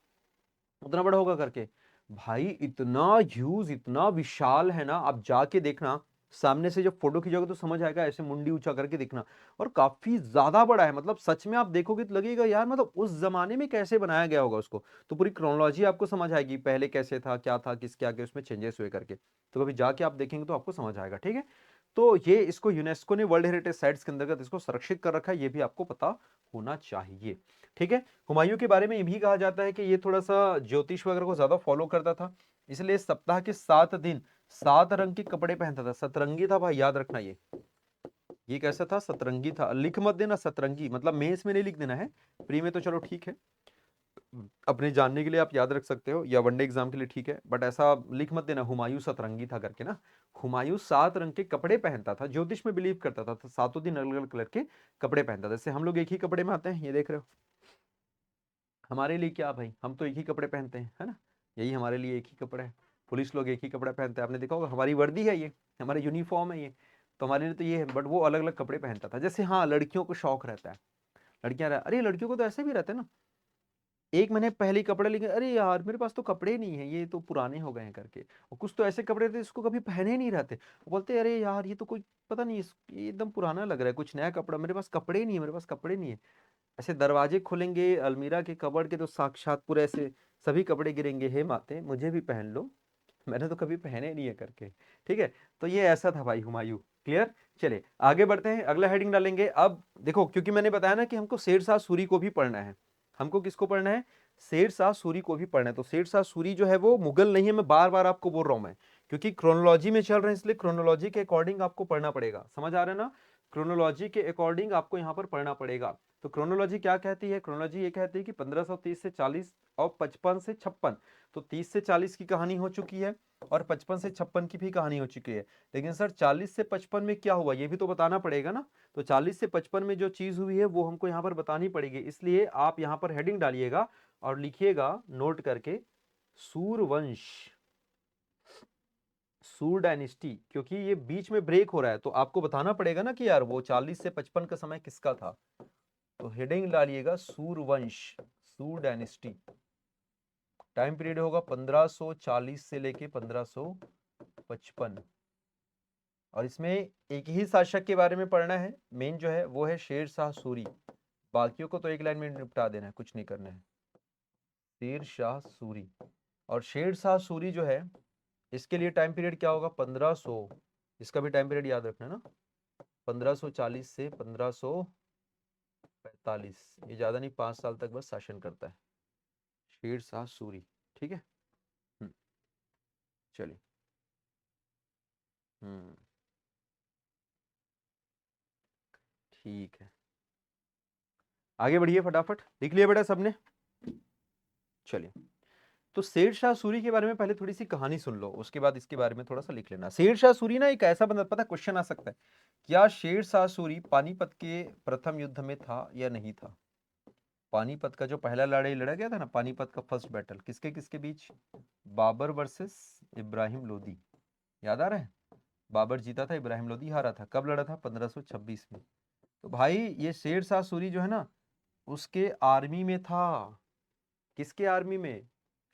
उतना बड़ा होगा करके। भाई इतना ह्यूज, इतना विशाल है ना, आप जाके देखना, सामने से जब फोटो खींचोगे तो समझ आएगा, ऐसे मुंडी ऊंचा करके दिखना। और काफी ज्यादा बड़ा है, मतलब सच में आप देखोगे तो लगेगा यार, मतलब उस जमाने में कैसे बनाया गया होगा उसको। तो पूरी क्रोनोलॉजी आपको समझ आएगी, पहले कैसे था, क्या था, किसके आगे उसमें चेंजेस हुए करके। तो कभी जाके आप देखेंगे तो आपको समझ आएगा, ठीक है। तो ये इसको यूनेस्को ने वर्ल्ड हेरिटेज साइट्स के अंतर्गत इसको सुरक्षित कर रखा है, ये भी आपको पता होना चाहिए, ठीक है। हुमायूं के बारे में ये भी कहा जाता है कि ये थोड़ा सा ज्योतिष वगैरह को ज्यादा फॉलो करता था, इसलिए सप्ताह के 7 दिन 7 रंग के कपड़े पहनता था, सतरंगी था भाई, याद रखना। ये कैसा था? सतरंगी था। लिख मत देना सतरंगी, मतलब मेंस में नहीं लिख देना है, प्री में तो चलो ठीक है, अपने जानने के लिए आप याद रख सकते हो, या वनडे एग्जाम के लिए ठीक है, बट ऐसा लिख मत देना हुमायूं सतरंगी था करके ना। हुमायूं 7 रंग के कपड़े पहनता था, ज्योतिष में बिलीव करता था, तो सातों दिन अलग अलग कलर के कपड़े पहनता था। जैसे हम लोग एक ही कपड़े में आते हैं, ये देख रहे हो, हमारे लिए क्या भाई, हम तो एक ही कपड़े पहनते हैं, है ना, यही हमारे लिए एक ही कपड़ा है। पुलिस लोग एक ही कपड़ा पहनते हैं, आपने देखा होगा, हमारी वर्दी है ये, हमारा यूनिफॉर्म है ये, तो हमारे लिए तो ये है, बट वो अलग अलग कपड़े पहनता था। जैसे हाँ, लड़कियों को शौक रहता है, लड़कियां अरे लड़कियों को तो ऐसे भी रहते हैं ना, एक महीने पहले ही कपड़े लेके, अरे यार मेरे पास तो कपड़े नहीं है, ये तो पुराने हो गए हैं करके। और कुछ तो ऐसे कपड़े थे इसको कभी पहने ही नहीं रहते, वो बोलते अरे यार ये तो कोई पता नहीं, ये एकदम पुराना लग रहा है, कुछ नया कपड़ा, मेरे पास कपड़े नहीं है, मेरे पास कपड़े नहीं है। ऐसे दरवाजे खोलेंगे अलमीरा के कबर्ड के, तो साक्षात पूरे ऐसे सभी कपड़े गिरेंगे, हे माते मुझे भी पहन लो, मैंने तो कभी पहने नहीं है करके। ठीक है, तो ये ऐसा था भाई हुमायूं। क्लियर। चलिए आगे बढ़ते हैं, अगला हेडिंग डालेंगे। अब देखो, क्योंकि मैंने बताया ना कि हमको शेरशाह सूरी को भी पढ़ना है, हमको किसको पढ़ना है, शेरशाह सूरी को भी पढ़ना है। तो शेरशाह सूरी जो है वो मुगल नहीं है, मैं बार बार आपको बोल रहा हूं, मैं क्योंकि क्रोनोलॉजी में चल रहे हैं, इसलिए क्रोनोलॉजी के अकॉर्डिंग आपको पढ़ना पड़ेगा, समझ आ रहा है ना, क्रोनोलॉजी के अकॉर्डिंग आपको यहाँ पर पढ़ना पड़ेगा। तो क्रोनोलॉजी क्या कहती है, क्रोनोलॉजी ये कहती है कि 1530 से 40 और 55 से 56, तो 30 से 40 की कहानी हो चुकी है, और 55 से 56 की भी कहानी हो चुकी है। लेकिन सर 40 से 55 में क्या हुआ, ये भी तो बताना पड़ेगा ना। तो 40 से 55 में जो चीज हुई है वो हमको यहाँ पर बतानी पड़ेगी, इसलिए आप यहाँ पर हेडिंग डालिएगा और लिखिएगा नोट करके, सूरवंश, सूर डायनेस्टी, क्योंकि ये बीच में ब्रेक हो रहा है, तो आपको बताना पड़ेगा ना कि यार वो 40 से 55 का समय किसका था। तो हेडिंग डालिएगा सूरवंश, सूर डायनेस्टी, टाइम पीरियड होगा 1540 से लेके 1555, और इसमें एक ही शासक के बारे में पढ़ना है, मेन जो है वो है शेर शाह सूरी, बाकियों को तो एक लाइन में निपटा देना है, कुछ नहीं करना है। शेर शाह सूरी, और शेर शाह सूरी जो है इसके लिए टाइम पीरियड क्या होगा, 1500, इसका भी टाइम पीरियड याद रखना ना, 1540 से 1545, ये ज्यादा नहीं, 5 साल तक बस शासन करता है शेर शाह सूरी। ठीक है। चलिए। हम्म। ठीक है, आगे बढ़िए, फटाफट लिख लिया बेटा सबने। चलिए, तो शेर शाह सूरी के बारे में पहले थोड़ी सी कहानी सुन लो, उसके बाद इसके बारे में थोड़ा सा लिख लेना। शेर शाह सूरी ना एक ऐसा बंदा, पता क्वेश्चन आ सकता है, क्या शेर शाह सूरी पानीपत के प्रथम युद्ध में था या नहीं था। पानीपत का जो पहला लड़ाई लड़ा गया था ना, पानीपत का फर्स्ट बैटल, किसके किसके बीच, बाबर वर्सेस इब्राहिम लोदी, याद आ रहा है, बाबर जीता था, इब्राहिम लोदी हारा था। कब लड़ा था, 1526 में। तो भाई ये शेर शाह सूरी जो है ना, उसके आर्मी में था। किसके आर्मी में,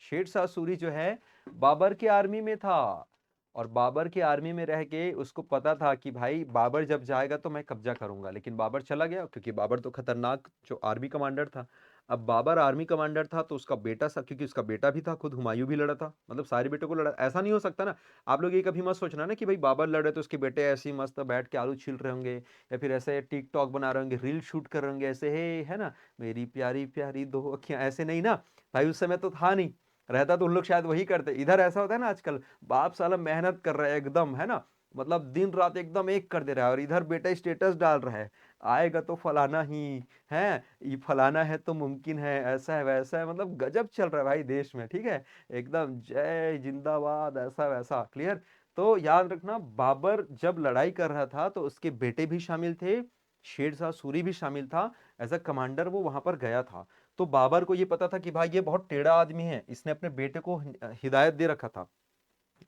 शेर शाह सूरी जो है बाबर के आर्मी में था, और बाबर के आर्मी में रह के उसको पता था कि भाई बाबर जब जाएगा तो मैं कब्जा करूंगा, लेकिन बाबर चला गया, क्योंकि बाबर तो खतरनाक जो आर्मी कमांडर था। अब बाबर आर्मी कमांडर था, तो उसका बेटा सा, क्योंकि उसका बेटा भी था, खुद हुमायूं भी लड़ा था, मतलब सारे बेटों को लड़ा, ऐसा नहीं हो सकता ना। आप लोग ये कभी मत सोचना ना कि भाई बाबर लड़े तो उसके बेटे ऐसे ही मस्त बैठ के आलू छील रहे होंगे, या फिर ऐसे टिक टॉक बना रहे होंगे, रील शूट कर रहे होंगे ऐसे, है ना, मेरी प्यारी प्यारी दो अखियां, ऐसे नहीं ना भाई, उस समय तो था नहीं, रहता तो उन लोग शायद वही करते। इधर ऐसा होता है ना आजकल, बाप साला मेहनत कर रहा है एकदम, है ना, मतलब दिन रात एकदम एक कर दे रहा है, और इधर बेटा स्टेटस डाल रहा है, आएगा तो फलाना ही है, ये फलाना है तो मुमकिन है, ऐसा है वैसा है, मतलब गजब चल रहा है भाई देश में। ठीक है, एकदम जय जिंदाबाद, ऐसा वैसा। क्लियर। तो याद रखना, बाबर जब लड़ाई कर रहा था तो उसके बेटे भी शामिल थे, शेर शाह सूरी भी शामिल था, एज अ कमांडर वो वहां पर गया था। तो बाबर को ये पता था कि भाई ये बहुत टेढ़ा आदमी है, इसने अपने बेटे को हिदायत दे रखा था,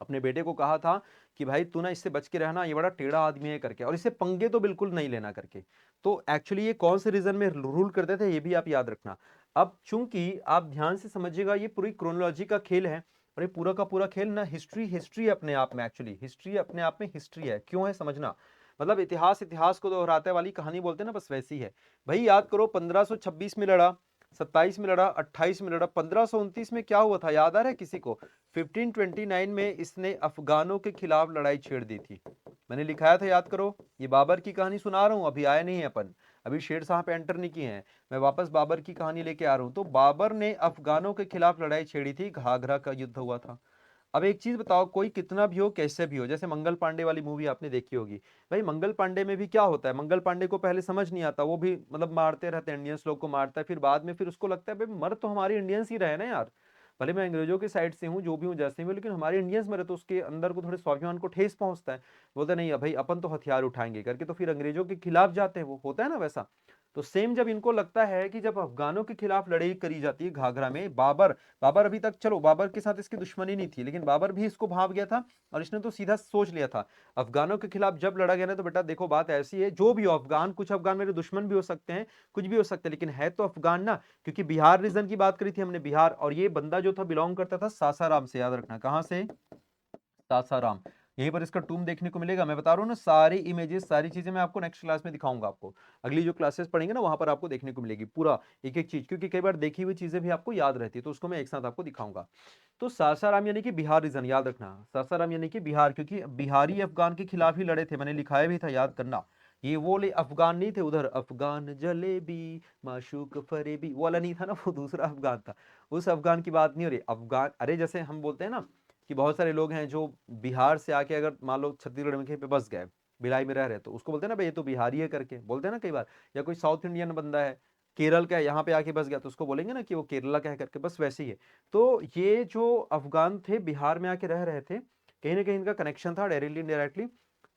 अपने बेटे को कहा था कि भाई तू ना इससे बच के रहना, ये बड़ा टेढ़ा आदमी है करके, और इससे पंगे तो बिल्कुल नहीं लेना करके। तो एक्चुअली ये कौन से रीजन में रूल करते थे, ये भी आप याद रखना। अब चूंकि आप ध्यान से समझिएगा, ये पूरी क्रोनोलॉजी का खेल है, और ये पूरा का पूरा खेल ना हिस्ट्री, हिस्ट्री अपने आप में, एक्चुअली हिस्ट्री अपने आप में हिस्ट्री है, क्यों है समझना, मतलब इतिहास इतिहास को दोहराते वाली कहानी बोलते हैं ना, बस वैसी है। भाई याद करो, 1526 में लड़ा, 27 में लड़ा, 28 में लड़ा, 1529 में क्या हुआ था, याद आ रहा है किसी को, 1529 में इसने अफगानों के खिलाफ लड़ाई छेड़ दी थी, मैंने लिखाया था, याद करो। ये बाबर की कहानी सुना रहा हूं, अभी आए नहीं है अपन, अभी शेर शाह पे एंटर नहीं किए हैं, मैं वापस बाबर की कहानी लेके आ रहा हूं। तो बाबर ने अफगानों के खिलाफ लड़ाई छेड़ी थी, घाघरा का युद्ध हुआ था। अब एक चीज बताओ, कोई कितना भी हो कैसे भी हो, जैसे मंगल पांडे वाली मूवी आपने देखी होगी, भाई मंगल पांडे में भी क्या होता है, मंगल पांडे को पहले समझ नहीं आता, वो भी मतलब मारते रहते हैं, इंडियंस लोग को मारता है, फिर बाद में फिर उसको लगता है भाई मर तो हमारे इंडियंस ही रहे ना यार, भले मैं अंग्रेजों की साइड से हूँ जो भी हूँ जैसे भी हूँ, लेकिन हमारे इंडियंस मरे, तो उसके अंदर को थोड़े स्वाभिमान को ठेस पहुंचता है, बोलता नहीं भाई अपन तो हथियार उठाएंगे करके, तो फिर अंग्रेजों के खिलाफ जाते हैं, वो होता है ना वैसा। तो सेम जब इनको लगता है कि जब अफगानों के खिलाफ लड़ाई करी जाती है घाघरा में, बाबर बाबर अभी तक, चलो बाबर के साथ इसकी दुश्मनी नहीं थी, लेकिन बाबर भी इसको भाग गया था, और इसने तो सीधा सोच लिया था अफगानों के खिलाफ जब लड़ा गया ना, तो बेटा देखो बात ऐसी है, जो भी हो अफगान, कुछ अफगान मेरे दुश्मन भी हो सकते हैं, कुछ भी हो सकते हैं, लेकिन है तो अफगान ना, क्योंकि बिहार रीजन की बात करी थी हमने, बिहार, और ये बंदा जो था बिलोंग करता था सासाराम से, याद रखना कहां से, सासाराम। यहीं पर इसका टूम देखने को मिलेगा, मैं बता रहा हूँ ना, सारी इमेजेस सारी चीजें मैं आपको नेक्स्ट क्लास में दिखाऊंगा, आपको अगली जो क्लासेस पढ़ेंगे ना वहां पर आपको देखने को मिलेगी पूरा एक एक चीज, क्योंकि कई बार देखी हुई चीजें भी आपको याद रहती है, तो उसको मैं एक साथ आपको दिखाऊंगा। तो सासाराम यानी कि बिहार रीजन, याद रखना सासाराम यानी कि बिहार, क्योंकि बिहारी अफगान के खिलाफ ही लड़े थे, मैंने लिखाया भी था, याद करना। ये वो ले अफगान नहीं थे, उधर अफगान जलेबी माशूक फरेबी वो वाला नहीं था ना, वो दूसरा अफगान था, उस अफगान की बात नहीं हो रही, अफगान, अरे जैसे हम बोलते हैं ना कि बहुत सारे लोग हैं जो बिहार से आके अगर मान लो छत्तीसगढ़ में कहीं पे बस गए, भिलाई में रह रहे, तो उसको बोलते हैं ना भाई ये तो बिहारी है करके, बोलते हैं ना कई बार, या कोई साउथ इंडियन बंदा है, केरल का है, यहाँ पे आके बस गया, तो उसको बोलेंगे ना कि वो केरला का है करके, बस वैसे ही है। तो ये जो अफगान थे बिहार में आके रह रहे थे, कहीं ना कहीं इनका कनेक्शन था डायरेक्टली इनडायरेक्टली,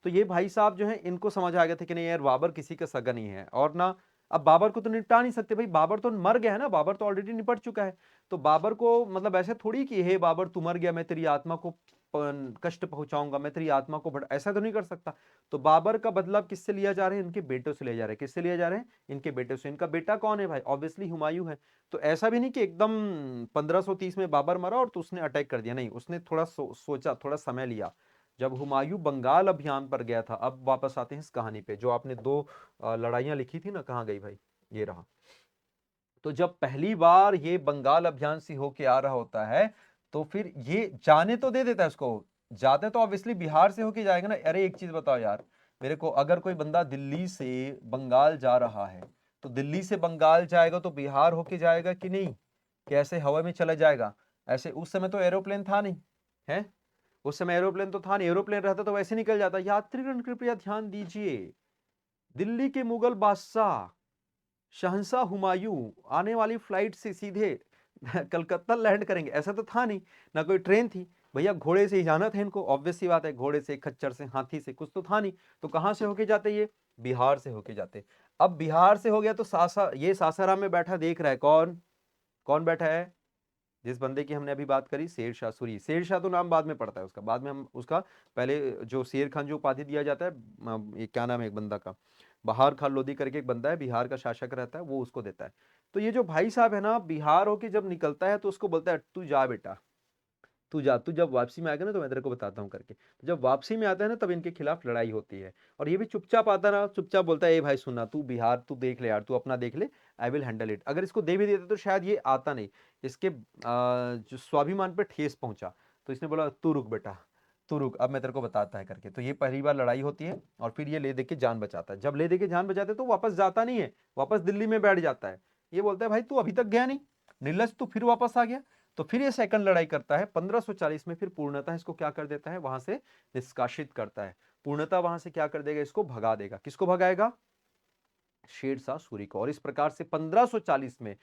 तो ये भाई साहब जो है इनको समझ आ गया था कि नहीं यार बाबर किसी का सगा नहीं है, और ना अब बाबर को तो निपटा नहीं सकते भाई, बाबर तो मर गया है ना, बाबर तो ऑलरेडी निपट चुका है, तो बाबर को मतलब ऐसे थोड़ी कि हे बाबर तू मर गया, मैं तेरी आत्मा को कष्ट पहुंचाऊंगा, मैं तेरी आत्मा को ऐसा तो नहीं कर सकता। तो बाबर का बदला किससे लिया जा रहा है, इनके बेटों से लिया जा रहा है, किससे लिया जा रहा है, इनके बेटों से। इनका बेटा कौन है भाई, ऑब्वियसली हुमायूं है। तो ऐसा भी नहीं कि एकदम 1530 में बाबर मरा और तो उसने अटैक कर दिया, नहीं, उसने थोड़ा सोचा, थोड़ा समय लिया। जब हुमायूं बंगाल अभियान पर गया था, अब वापस आते हैं इस कहानी पे, जो आपने दो लड़ाइयां लिखी थी ना, कहाँ गई भाई, ये रहा। तो जब पहली बार ये बंगाल अभियान से होके आ रहा होता है, तो फिर ये जाने तो दे देता है उसको, जाते तो ऑब्वियसली बिहार से होके जाएगा ना। अरे एक चीज बताओ यार मेरे को, अगर कोई बंदा दिल्ली से बंगाल जा रहा है, तो दिल्ली से बंगाल जाएगा तो बिहार होके जाएगा कि नहीं, कि ऐसे हवा में चला जाएगा, ऐसे उस समय तो एरोप्लेन था नहीं है, उस समय एरोप्लेन तो था नहीं, एरोप्लेन रहता तो वैसे निकल जाता। यात्रीगण कृपया ध्यान दीजिए, दिल्ली के मुगल बादशाह शहंशाह हुमायूं आने वाली फ्लाइट से सीधे कलकत्ता लैंड करेंगे, ऐसा तो था नहीं, ना कोई ट्रेन थी, भैया घोड़े से ही जाना था इनको, ऑब्वियस सी बात है, घोड़े से, खच्चर से, हाथी से, कुछ तो था नहीं। तो कहां से होके जाते ये, बिहार से होके जाते। अब बिहार से हो गया तो ये सासाराम में बैठा देख रहा है कौन, कौन बैठा है, जिस बंदे की हमने अभी बात करी, शेर शाह सूरी। शेर शाह तो नाम बाद में पड़ता है उसका, बाद में हम उसका, पहले जो शेर खान जो उपाधि दिया जाता है, ये क्या नाम है एक बंदा का, बहार खान लोधी करके एक बंदा है, बिहार का शासक रहता है, वो उसको देता है। तो ये जो भाई साहब है ना, बिहार होके जब निकलता है तो उसको बोलता है तू जा बेटा, तू जा, तू जब वापसी में आएगा ना तो मैं तेरे को बताता हूँ करके। तो जब वापसी में आता है ना तब इनके खिलाफ लड़ाई होती है, और ये भी चुपचाप आता ना, चुपचाप बोलता है ए भाई सुनना, तू बिहार तू देख ले यार, तू अपना देख ले, आई विल हैंडल इट। अगर इसको दे भी देते तो शायद ये आता नहीं, इसके जो स्वाभिमान पे ठेस पहुंचा, तो इसने बोला तू रुक बेटा, तू रुक, अब मैं तेरे को बताता है करके। तो ये पहली बार लड़ाई होती है, और फिर ये ले दे के जान बचाता है। जब ले दे के जान बचाते तो वापस जाता नहीं है, वापस दिल्ली में बैठ जाता है। ये बोलता है भाई तू अभी तक गया नहीं, निर्लज, तू फिर वापस आ गया। तो फिर ये सेकंड लड़ाई करता है 1540 में, फिर पूर्णतः इसको क्या कर देता है, वहां से निष्कासित करता है, पूर्णतः वहां से क्या कर देगा, इसको भगा देगा। किसको भगाएगा, शेरशाह सूरी को। और इस प्रकार से 1540 में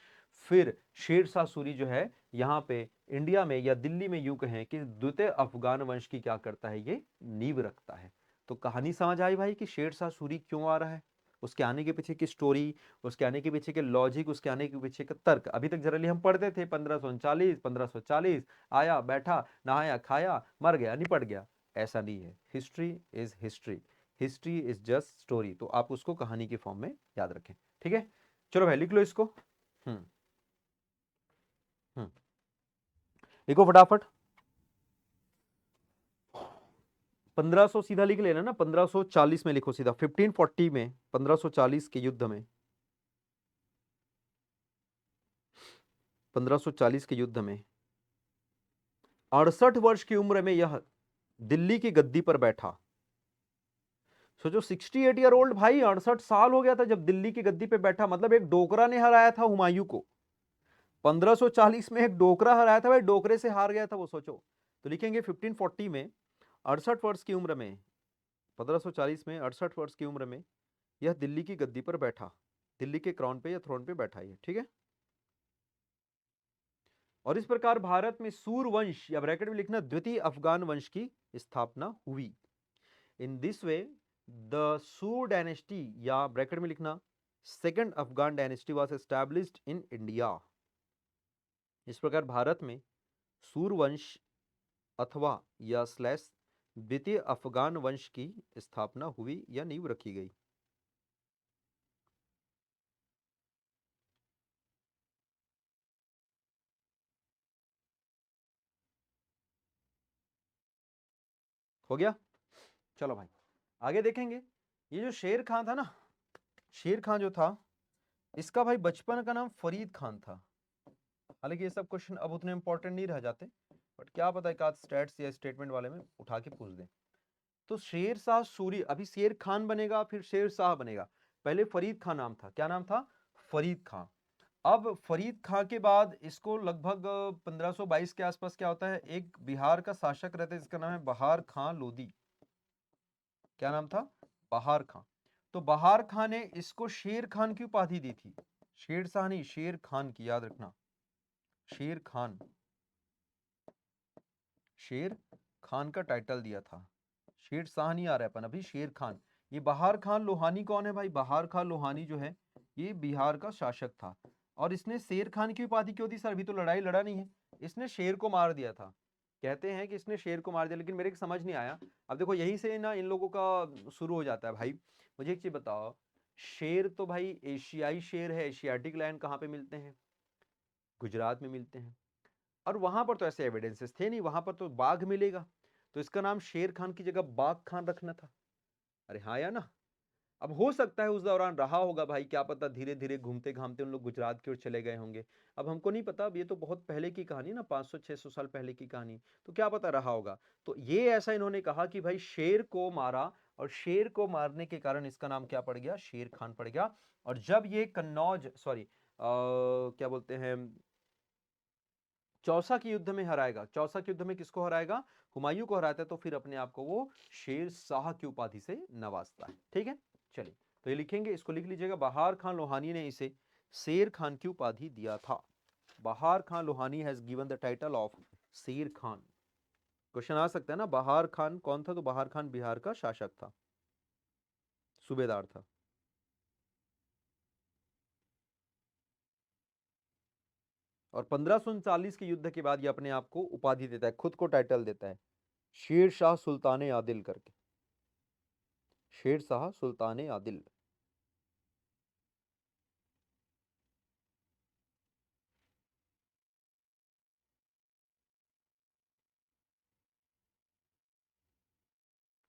फिर शेरशाह सूरी जो है यहाँ पे इंडिया में या दिल्ली में यूं कहें कि द्वितीय अफगान वंश की क्या करता है, ये नींव रखता है। तो कहानी समझ आई भाई कि शेरशाह सूरी क्यों आ रहा है, उसके आने के पीछे की स्टोरी, उसके आने के पीछे के लॉजिक, उसके आने के पीछे का तर्क। अभी तक जनरली हम पढ़ते थे 1539 आया, बैठा, नहाया, खाया, मर गया, निपट गया। ऐसा नहीं है, history is history, history is just story. तो आप उसको कहानी के फॉर्म में याद रखें, ठीक है। चलो भाई लिख लो इसको। हम्म हम्म लिखो फटाफट। 1500 सीधा लिख लेना ना, 1540 में लिखो सीधा, 1540 में, 1540 के युद्ध में, 1540 के युद्ध में 68 वर्ष की उम्र में यह दिल्ली की गद्दी पर बैठा। सोचो 68 ईयर ओल्ड भाई, 68 साल हो गया था जब दिल्ली की गद्दी पे बैठा, मतलब एक डोकरा ने हराया था हुमायूं को। 1540 में एक डोकरा हराया था भाई, डोकरे से हार गया था वो, सोचो। तो लिखेंगे 1540 में 68 वर्ष की उम्र में, 1540 में 68 वर्ष की उम्र में यह दिल्ली की गद्दी पर बैठा, दिल्ली के क्राउन पे या थ्रोन पे बैठा है, ठीक है। और इस प्रकार भारत में सूर वंश या ब्रैकेट में लिखना द्वितीय अफगान वंश की स्थापना हुई। इन दिस वे द सूर डायनेस्टी या ब्रैकेट में लिखना second Afghan dynasty was established in India. इस प्रकार भारत में सूर वंश अथवा या स्लैश द्वितीय अफगान वंश की स्थापना हुई या नींव रखी गई। हो गया। चलो भाई आगे देखेंगे। ये जो शेर खान था ना, शेर खान जो था इसका भाई बचपन का नाम फरीद खान था। हालांकि ये सब क्वेश्चन अब उतने इंपॉर्टेंट नहीं रह जाते, बट क्या पता एक आध स्टैट्स या स्टेटमेंट वाले में उठा के पूछ दें। तो शेर शाह सूरी, अभी शेर खान बनेगा फिर शेर शाह बनेगा, पहले फरीद खान नाम था। क्या नाम था? फरीद खान। अब फरीद खां के बाद इसको लगभग 1522 के आसपास क्या होता है, एक बिहार का शासक रहता है जिसका नाम है बहार खां लोदी। क्या नाम था? बहार खां। तो बहार खां ने इसको शेर खान की उपाधि दी थी, शेर शाह नहीं, शेर खान की, याद रखना, शेर खान, शेर खान का टाइटल दिया था। शेर शाह नहीं आ रहा है अपन अभी, शेर खान। ये बहार खान लोहानी कौन है भाई? बहार खान लोहानी जो है ये बिहार का शासक था। और इसने शेर खान की उपाधि क्यों दी सर? अभी तो लड़ाई लड़ा नहीं है, इसने शेर को मार दिया था। कहते हैं कि इसने शेर को मार दिया, लेकिन मेरे को समझ नहीं आया। अब देखो यहीं से ना इन लोगों का शुरू हो जाता है भाई। मुझे एक चीज बताओ, शेर तो भाई एशियाई शेर है, एशियाटिक लायन कहाँ पे मिलते हैं? गुजरात में मिलते हैं। और वहां पर तो ऐसे एविडेंसेस थे नहीं, वहां पर तो बाघ मिलेगा, तो इसका नाम शेर खान की जगह बाघ खान रखना था। अरे हाँ या ना? अब हो सकता है उस दौरान रहा होगा भाई, क्या पता धीरे धीरे घूमते घामते उन लोग गुजरात की ओर चले गए होंगे। अब हमको नहीं पता, अब ये तो बहुत पहले की कहानी ना, 500-600 साल पहले की कहानी, तो क्या पता रहा होगा। तो ये ऐसा इन्होंने कहा कि भाई शेर को मारा, और शेर को मारने के कारण इसका नाम क्या पड़ गया? शेर खान पड़ गया। और जब ये कन्नौज, सॉरी क्या बोलते हैं, चौसा के युद्ध में हराएगा, चौसा के युद्ध में किसको हराएगा? हुमायूं को हराता है, तो फिर अपने आप को वो शेर शाह की उपाधि से नवाजता है, ठीक है। चलिए तो ये लिखेंगे, इसको लिख लीजिएगा, बहार खान लोहानी ने इसे शेर खान की उपाधि दिया था। बहार Khan Lohani has given the title of शेर खान। क्वेश्चन आ सकता है ना, बहार खान कौन था? तो बहार खान बिहार का शासक था, सूबेदार था। और 1539 के युद्ध के बाद ये अपने आप को उपाधि देता है, खुद को टाइटल देता है शेर शाह सुल्तान आदिल करके, शेर शाह सुल्तान आदिल।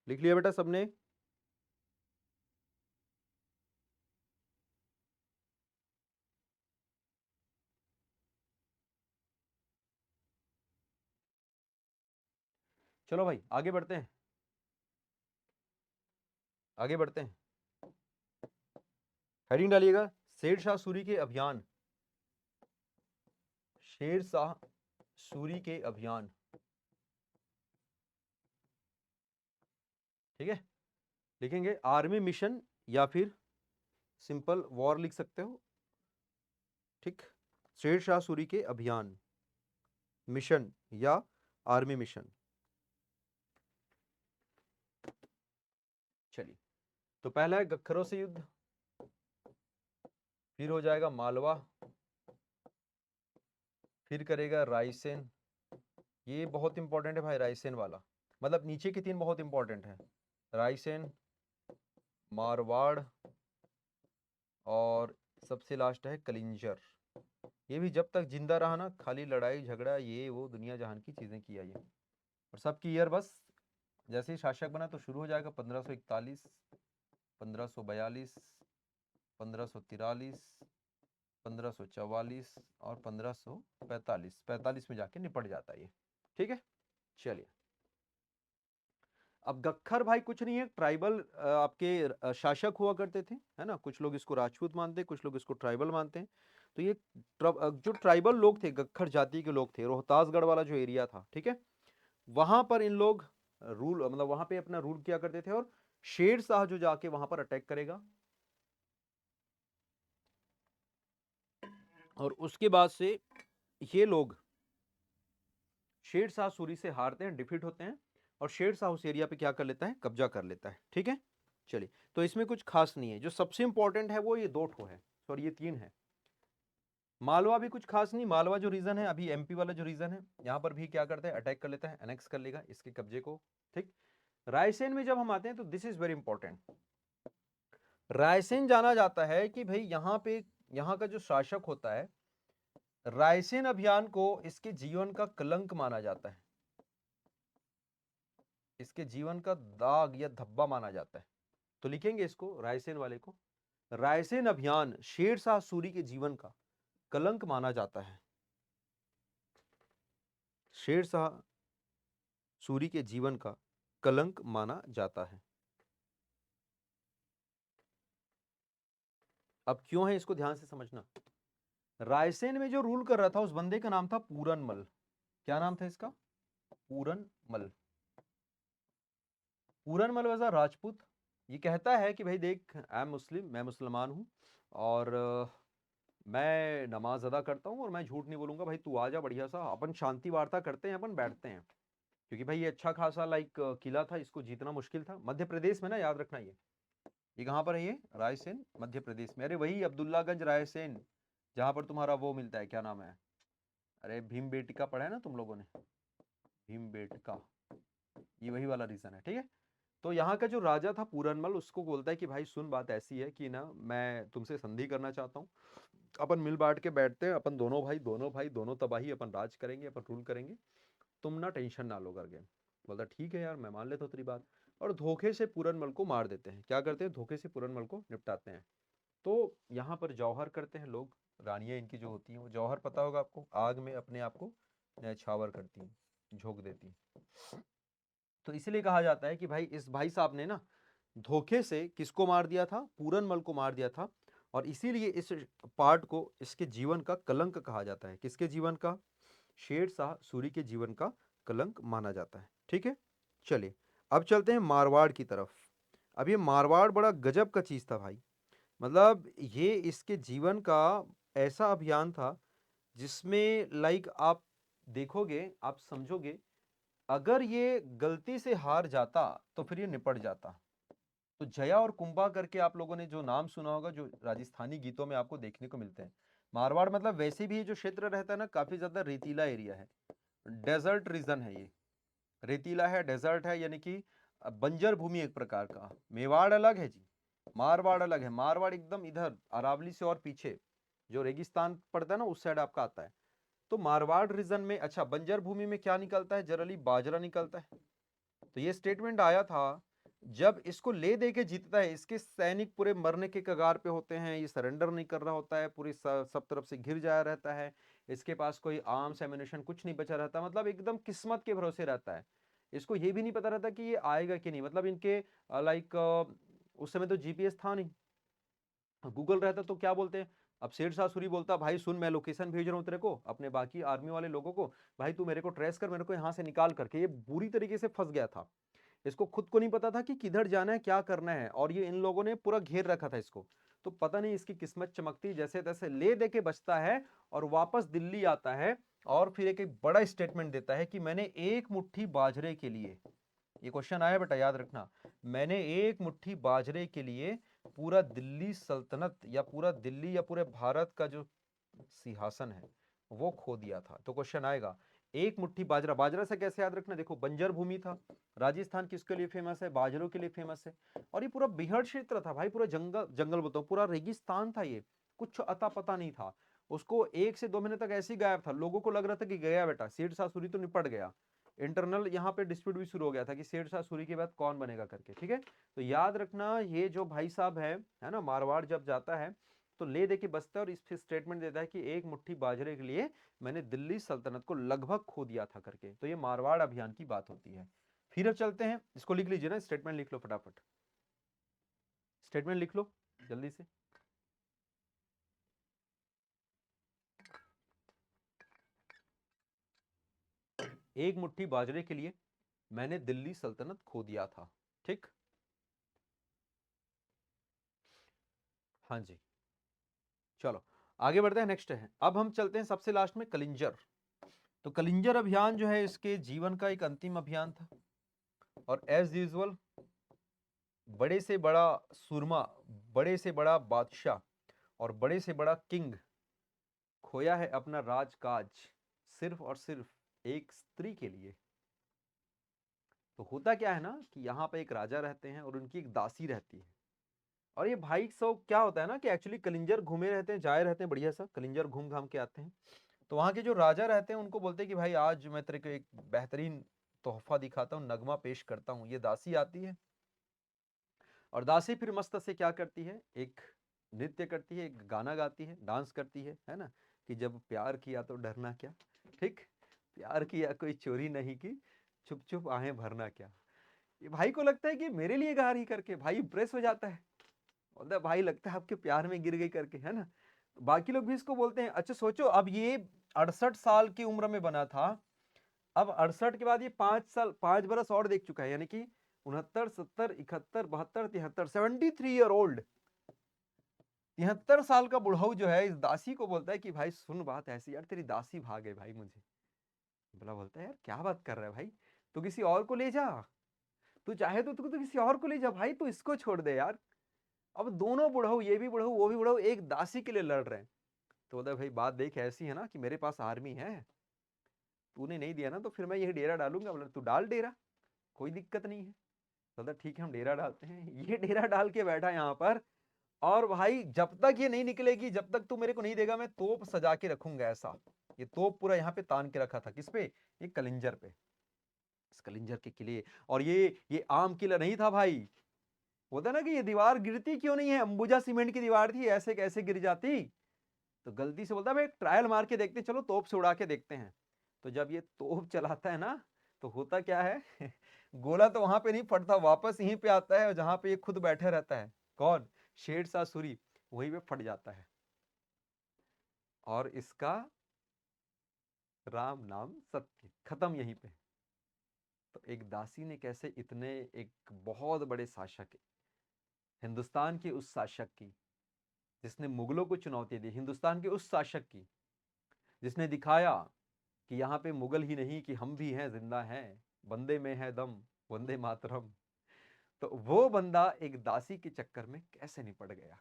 लिख लिया बेटा सबने? चलो भाई आगे बढ़ते हैं, आगे बढ़ते हैं। हेडिंग डालिएगा, शेर शाह सूरी के अभियान, शेर शाह सूरी के अभियान, ठीक है। लिखेंगे आर्मी मिशन या फिर सिंपल वॉर लिख सकते हो, ठीक। शेर शाह सूरी के अभियान, मिशन या आर्मी मिशन। चलिए तो पहला है गख्खरों से युद्ध, फिर हो जाएगा मालवा, फिर करेगा रायसेन। ये बहुत इंपॉर्टेंट है भाई, रायसेन वाला, मतलब नीचे के तीन बहुत इंपॉर्टेंट है, रायसेन, मारवाड़, और सबसे लास्ट है कलिंजर। ये भी जब तक जिंदा रहा ना, खाली लड़ाई झगड़ा ये वो दुनिया जहान की चीजें किया ये। और सबकी ईयर बस जैसे ही शासक बना तो शुरू हो जाएगा 1541, 1542, 1543, 1544 और 1545, 45 में जाके निपट जाता है ये, ठीक है। चलिए अब गख्खर भाई कुछ नहीं है, ट्राइबल आपके शासक हुआ करते थे, है ना। कुछ लोग इसको राजपूत मानते हैं, कुछ लोग इसको ट्राइबल मानते हैं। तो ये जो ट्राइबल लोग थे, गख्खर जाति के लोग थे, रोहतासगढ़ वाला जो एरिया था, ठीक है। वहां पर इन लोग रूल मतलब वहां पे अपना रूल किया करते थे, और शेर शाह जो जाके वहां पर अटैक करेगा, और उसके बाद से ये लोग शेर शाह सूरी से हारते हैं, डिफीट होते हैं, और शेर शाह उस एरिया पे क्या कर लेता है, कब्जा कर लेता है। ठीक है, चलिए, तो इसमें कुछ खास नहीं है, जो सबसे इंपॉर्टेंट है वो ये दो ठो है, सॉरी ये तीन है। मालवा भी कुछ खास नहीं, मालवा जो रीजन है, अभी एमपी वाला जो रीजन है, यहां पर भी क्या करता है, अटैक कर लेता है, एनेक्स कर लेगा इसके कब्जे को। ठीक, रायसेन में जब हम आते हैं तो this is very important. Raisen जाना जाता है कि भाई यहां पे यहां का जो शासक होता है, रायसेन अभियान को इसके जीवन का कलंक माना जाता है, इसके जीवन का दाग या धब्बा माना जाता है। तो लिखेंगे इसको, रायसेन वाले को, रायसेन अभियान शेर शाह सूरी के जीवन का कलंक माना जाता है, शेर शाह सूरी के जीवन का कलंक माना जाता है। अब क्यों है इसको ध्यान से समझना। रायसेन में जो रूल कर रहा था उस बंदे का नाम था पूरनमल। क्या नाम था इसका, पूरनमल। Puranmal was a Rajput. ये कहता है कि भाई देख, आई एम मुस्लिम, मैं मुसलमान हूं, और मैं नमाज अदा करता हूं, और मैं झूठ नहीं बोलूंगा, भाई तू आ जा, बढ़िया सा अपन शांति वार्ता करते हैं, अपन बैठते हैं। क्योंकि भाई ये अच्छा खासा लाइक किला था, इसको जीतना मुश्किल था, मध्य प्रदेश में ना, याद रखना। ये कहाँ पर है, ये रायसेन मध्य प्रदेश में। अरे वही अब्दुल्लागंज रायसेन, जहां पर तुम्हारा वो मिलता है, क्या नाम है, अरे भीम बेटिका पढ़ा है ना तुम लोगों ने, भीम बेटिका, ये वही वाला रीजन है। ठीक है, तो यहाँ का जो राजा था पूरनमल, उसको बोलता है कि भाई सुन, बात ऐसी है कि ना, मैं तुमसे संधि करना चाहता हूँ, अपन मिल बांट के बैठते हैं, अपन दोनों भाई दोनों भाई दोनों तबाही, अपन राज करेंगे, अपन रूल करेंगे, तुम ना टेंशन ना लो करके। बोलता ठीक है यार, मैं मान लेता हूँ तेरी बात। और धोखे से पूरनमल को मार देते हैं। क्या करते हैं, धोखे से पूरनमल को निपटाते हैं। तो यहाँ पर जौहर करते हैं लोग, रानियां इनकी जो होती हैं, वो जौहर पता होगा आपको, आग में अपने आप को न्यौछावर करती हैं, झोंक देती हैं। तो इसीलिए कहा जाता है कि भाई इस भाई साहब ने ना धोखे से किसको मार दिया था, पूरनमल को मार दिया था, और इसीलिए इस पार्ट को इसके जीवन का कलंक कहा जाता है। किसके जीवन का, शेर शाह सूरी के जीवन का कलंक माना जाता है। ठीक है, चलिए अब चलते हैं मारवाड़ की तरफ। अब ये मारवाड़ बड़ा गजब का चीज था भाई, मतलब ये इसके जीवन का ऐसा अभियान था जिसमें लाइक आप देखोगे, आप समझोगे, अगर ये गलती से हार जाता तो फिर ये निपट जाता। तो जया और कुंभा करके आप लोगों ने जो नाम सुना होगा, जो राजस्थानी गीतों में आपको देखने को मिलते हैं। मारवाड़ मतलब वैसे भी ये जो क्षेत्र रहता है ना, काफी ज्यादा रेतीला एरिया है, डेजर्ट रीजन है ये, रेतीला है, डेजर्ट है, यानी कि बंजर भूमि एक प्रकार का। मेवाड़ अलग है जी, मारवाड़ अलग है। मारवाड़ एकदम इधर अरावली से और पीछे जो रेगिस्तान पड़ता है ना, उस साइड आपका आता है। तो मारवाड़ रीजन में अच्छा बंजर भूमि में क्या निकलता है, जनरली बाजरा निकलता है। तो ये स्टेटमेंट आया था जब इसको ले दे के जीतता है, इसके सैनिक पूरे मरने के कगार पे होते हैं, ये सरेंडर नहीं कर रहा होता है, पूरी सब तरफ से घिर जाया रहता है, इसके पास कोई आर्म्स एम्युनिशन कुछ नहीं बचा रहता, मतलब एकदम किस्मत के भरोसे रहता है। इसको ये भी नहीं पता रहता कि ये आएगा कि नहीं, मतलब इनके लाइक उस समय तो जीपीएस था नहीं, गूगल रहता तो क्या बोलते हैं। अब शेर शाह सूरी बोलता, भाई सुन, मैं लोकेशन भेज रहा हूँ तेरे को, अपने बाकी आर्मी वाले लोगों को, भाई तू मेरे को ट्रेस कर, मेरे को यहाँ से निकाल करके। ये बुरी तरीके से फंस गया था, इसको खुद को नहीं पता था कि किधर जाना है, क्या करना है, और ये इन लोगों ने पूरा घेर रखा था इसको। तो पता नहीं इसकी किस्मत चमकती, जैसे तैसे ले दे के बचता है, और वापस दिल्ली आता है, और फिर एक बड़ा स्टेटमेंट देता है कि मैंने एक मुट्ठी बाजरे के लिए, ये क्वेश्चन आया बेटा याद रखना, मैंने एक मुट्ठी बाजरे के लिए पूरा दिल्ली सल्तनत, या पूरा दिल्ली या पूरे भारत का जो सिंहासन है वो खो दिया था। तो क्वेश्चन आएगा, एक मुट्ठी बाजरा, बाजरा से कैसे याद रखना, देखो बंजर भूमि था, राजस्थान किसके लिए फेमस है, बाजरों के लिए फेमस है, और ये पूरा बीहड़ क्षेत्र था भाई, पूरा जंगल जंगल बताओ, पूरा रेगिस्तान था ये, कुछ अता पता नहीं था। उसको 1 से 2 महीने तक ऐसे ही गायब था, लोगों को लग रहा था कि गया बेटा, शेर शाह सूरी तो निपट गया। इंटरनल यहाँ पे डिस्प्यूट भी शुरू हो गया था कि शेर शाह सूरी के बाद कौन बनेगा करके। ठीक है, तो याद रखना, ये जो भाई साहब है ना, मारवाड़ जब जाता है तो ले दे के बचता है, और इस स्टेटमेंट देता है कि एक मुट्ठी बाजरे के लिए मैंने दिल्ली सल्तनत को लगभग खो दिया था करके। तो ये मारवाड़ अभियान की बात होती है। फिर अब चलते हैं, इसको लिख लीजिए ना, स्टेटमेंट लिख लो फटाफट, स्टेटमेंट लिख लो जल्दी से। एक मुट्ठी बाजरे के लिए मैंने दिल्ली सल्तनत खो दिया था। ठीक, हाँ जी। चलो आगे बढ़ते हैं, नेक्स्ट है। अब हम चलते हैं सबसे लास्ट में कलिंजर। तो कलिंजर अभियान जो है इसके जीवन का एक अंतिम अभियान था, और एज यूजुअल बड़े से बड़ा सूरमा, बड़े से बड़ा बादशाह और बड़े से बड़ा किंग खोया है अपना राजकाज सिर्फ और सिर्फ एक स्त्री के लिए। तो होता क्या है ना कि यहाँ पे एक राजा रहते हैं और उनकी एक दासी रहती है। और ये भाई सब क्या होता है ना कि एक्चुअली कलिंजर घूमे रहते हैं, जाए रहते हैं, बढ़िया सा कलिंजर घूम घाम के आते हैं। तो वहाँ के जो राजा रहते हैं उनको बोलते हैं कि भाई आज मैं तेरे को एक बेहतरीन तोहफा दिखाता हूँ, नगमा पेश करता हूँ। ये दासी आती है और दासी फिर मस्त से क्या करती है, एक नृत्य करती है, एक गाना गाती है, डांस करती है ना, कि जब प्यार किया तो डरना क्या। ठीक, प्यार किया कोई चोरी नहीं की, चुप चुप आहें भरना क्या। ये भाई को लगता है कि मेरे लिए गा रही करके, भाई इंप्रेस हो जाता है, बोलता है भाई लगता है आपके प्यार में गिर गई करके, है ना। बाकी लोग भी इसको बोलते हैं। अच्छा सोचो, अब ये 68 साल की उम्र में बना था, अब 68 के बाद ये 5 साल 5 बरस और देख चुका है, यानी कि 69 70 71 72 73, 73 ईयर ओल्ड, 73 साल का बुढ़ऊ जो है इस दासी को बोलता है कि भाई सुन बात ऐसी, यार तेरी दासी भाग गई भाई मुझे। बोला, बोलता है यार क्या बात कर रहा है भाई, तू किसी और को ले जा, तू चाहे तो तू किसी और को ले जा भाई, तू इसको छोड़ दे यार। अब दोनों बुढ़ऊ, ये भी बुढ़ऊ वो भी बुढ़ऊ, एक दासी के लिए लड़ रहे हैं। तो बोलता है भाई बात देख ऐसी है ना कि मेरे पास आर्मी है, तूने नहीं दिया ना तो फिर मैं यही डेरा डालूंगा। बोला तू डाल डेरा, कोई दिक्कत नहीं है। बोलता ठीक है हम डेरा डालते हैं। ये डेरा डाल के बैठा यहाँ पर, और भाई जब तक ये नहीं निकलेगी, जब तक तू मेरे को नहीं देगा, मैं तोप सजा के रखूंगा ऐसा। ये तोप पूरा यहाँ पे तान के रखा था, किस पे, ये कलिंजर पे, इस कलिंजर के किले। और ये आम किला नहीं था भाई, होता ना कि ये दीवार गिरती क्यों नहीं है, अंबुजा सीमेंट की दीवार थी, ऐसे कैसे गिर जाती। तो गलती से बोलता है भाई ट्रायल मार के देखते हैं, चलो तोप से उड़ा के देखते हैं। तो जब ये तोप चलाता है ना, तो होता क्या है गोला तो वहां पे नहीं फटता, वापस यहीं पे आता है, और जहां पे ये खुद बैठे रहता है, कौन, शेरशाह सूरी, वहीं पे फट जाता है। और इसका राम नाम सत्य, खत्म यहीं पे। तो एक दासी ने कैसे इतने, एक बहुत बड़े शासक, हिंदुस्तान के उस शासक की जिसने मुगलों को चुनौती दी, हिंदुस्तान के उस शासक की जिसने दिखाया कि यहाँ पे मुगल ही नहीं कि हम भी हैं, जिंदा हैं, बंदे में है दम, वंदे मातरम। तो वो बंदा एक दासी के चक्कर में कैसे निपट गया,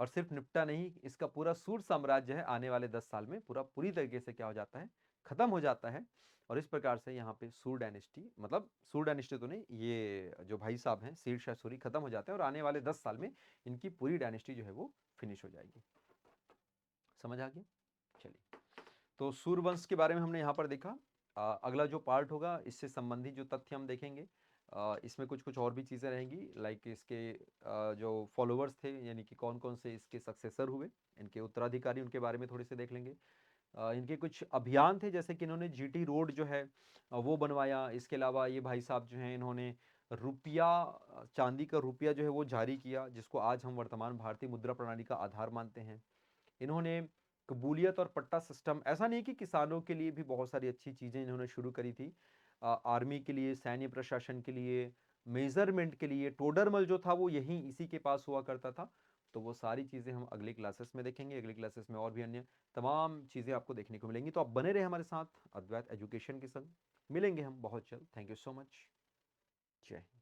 और सिर्फ निपटा नहीं, इसका पूरा सूर साम्राज्य है आने वाले 10 साल में पूरा पूरी तरीके से क्या हो जाता है, खत्म हो जाता है। और इस प्रकार से यहाँ पे सूर डायनेस्टी, मतलब सूर डायनेस्टी तो नहीं, ये जो भाई साहब हैं शेरशाह सूरी, खत्म हो जाते हैं, और आने वाले 10 साल में इनकी पूरी डायनेस्टी जो है वो फिनिश हो जाएगी। समझ आ गया। चलिए, तो सूर्यवंश के बारे में हमने यहाँ पर देखा। अगला जो पार्ट होगा इससे संबंधित जो तथ्य हम देखेंगे, इसमें कुछ कुछ और भी चीज़ें रहेंगी, लाइक इसके जो फॉलोअर्स थे, यानी कि कौन कौन से इसके सक्सेसर हुए, इनके उत्तराधिकारी, उनके बारे में थोड़े से देख लेंगे। इनके कुछ अभियान थे, जैसे कि इन्होंने जीटी रोड जो है वो बनवाया। इसके अलावा ये भाई साहब जो हैं इन्होंने रुपया, चांदी का रुपया जो है वो जारी किया, जिसको आज हम वर्तमान भारतीय मुद्रा प्रणाली का आधार मानते हैं। इन्होंने कबूलियत और पट्टा सिस्टम, ऐसा नहीं कि किसानों के लिए भी बहुत सारी अच्छी चीज़ें इन्होंने शुरू करी थी, आर्मी के लिए, सैन्य प्रशासन के लिए, मेजरमेंट के लिए, टोडरमल जो था वो यहीं इसी के पास हुआ करता था। तो वो सारी चीज़ें हम अगली क्लासेस में देखेंगे। अगली क्लासेस में और भी अन्य तमाम चीज़ें आपको देखने को मिलेंगी। तो आप बने रहे हमारे साथ अद्वैत एजुकेशन के संग, मिलेंगे हम बहुत जल्द। Thank you so much. जय हिंद।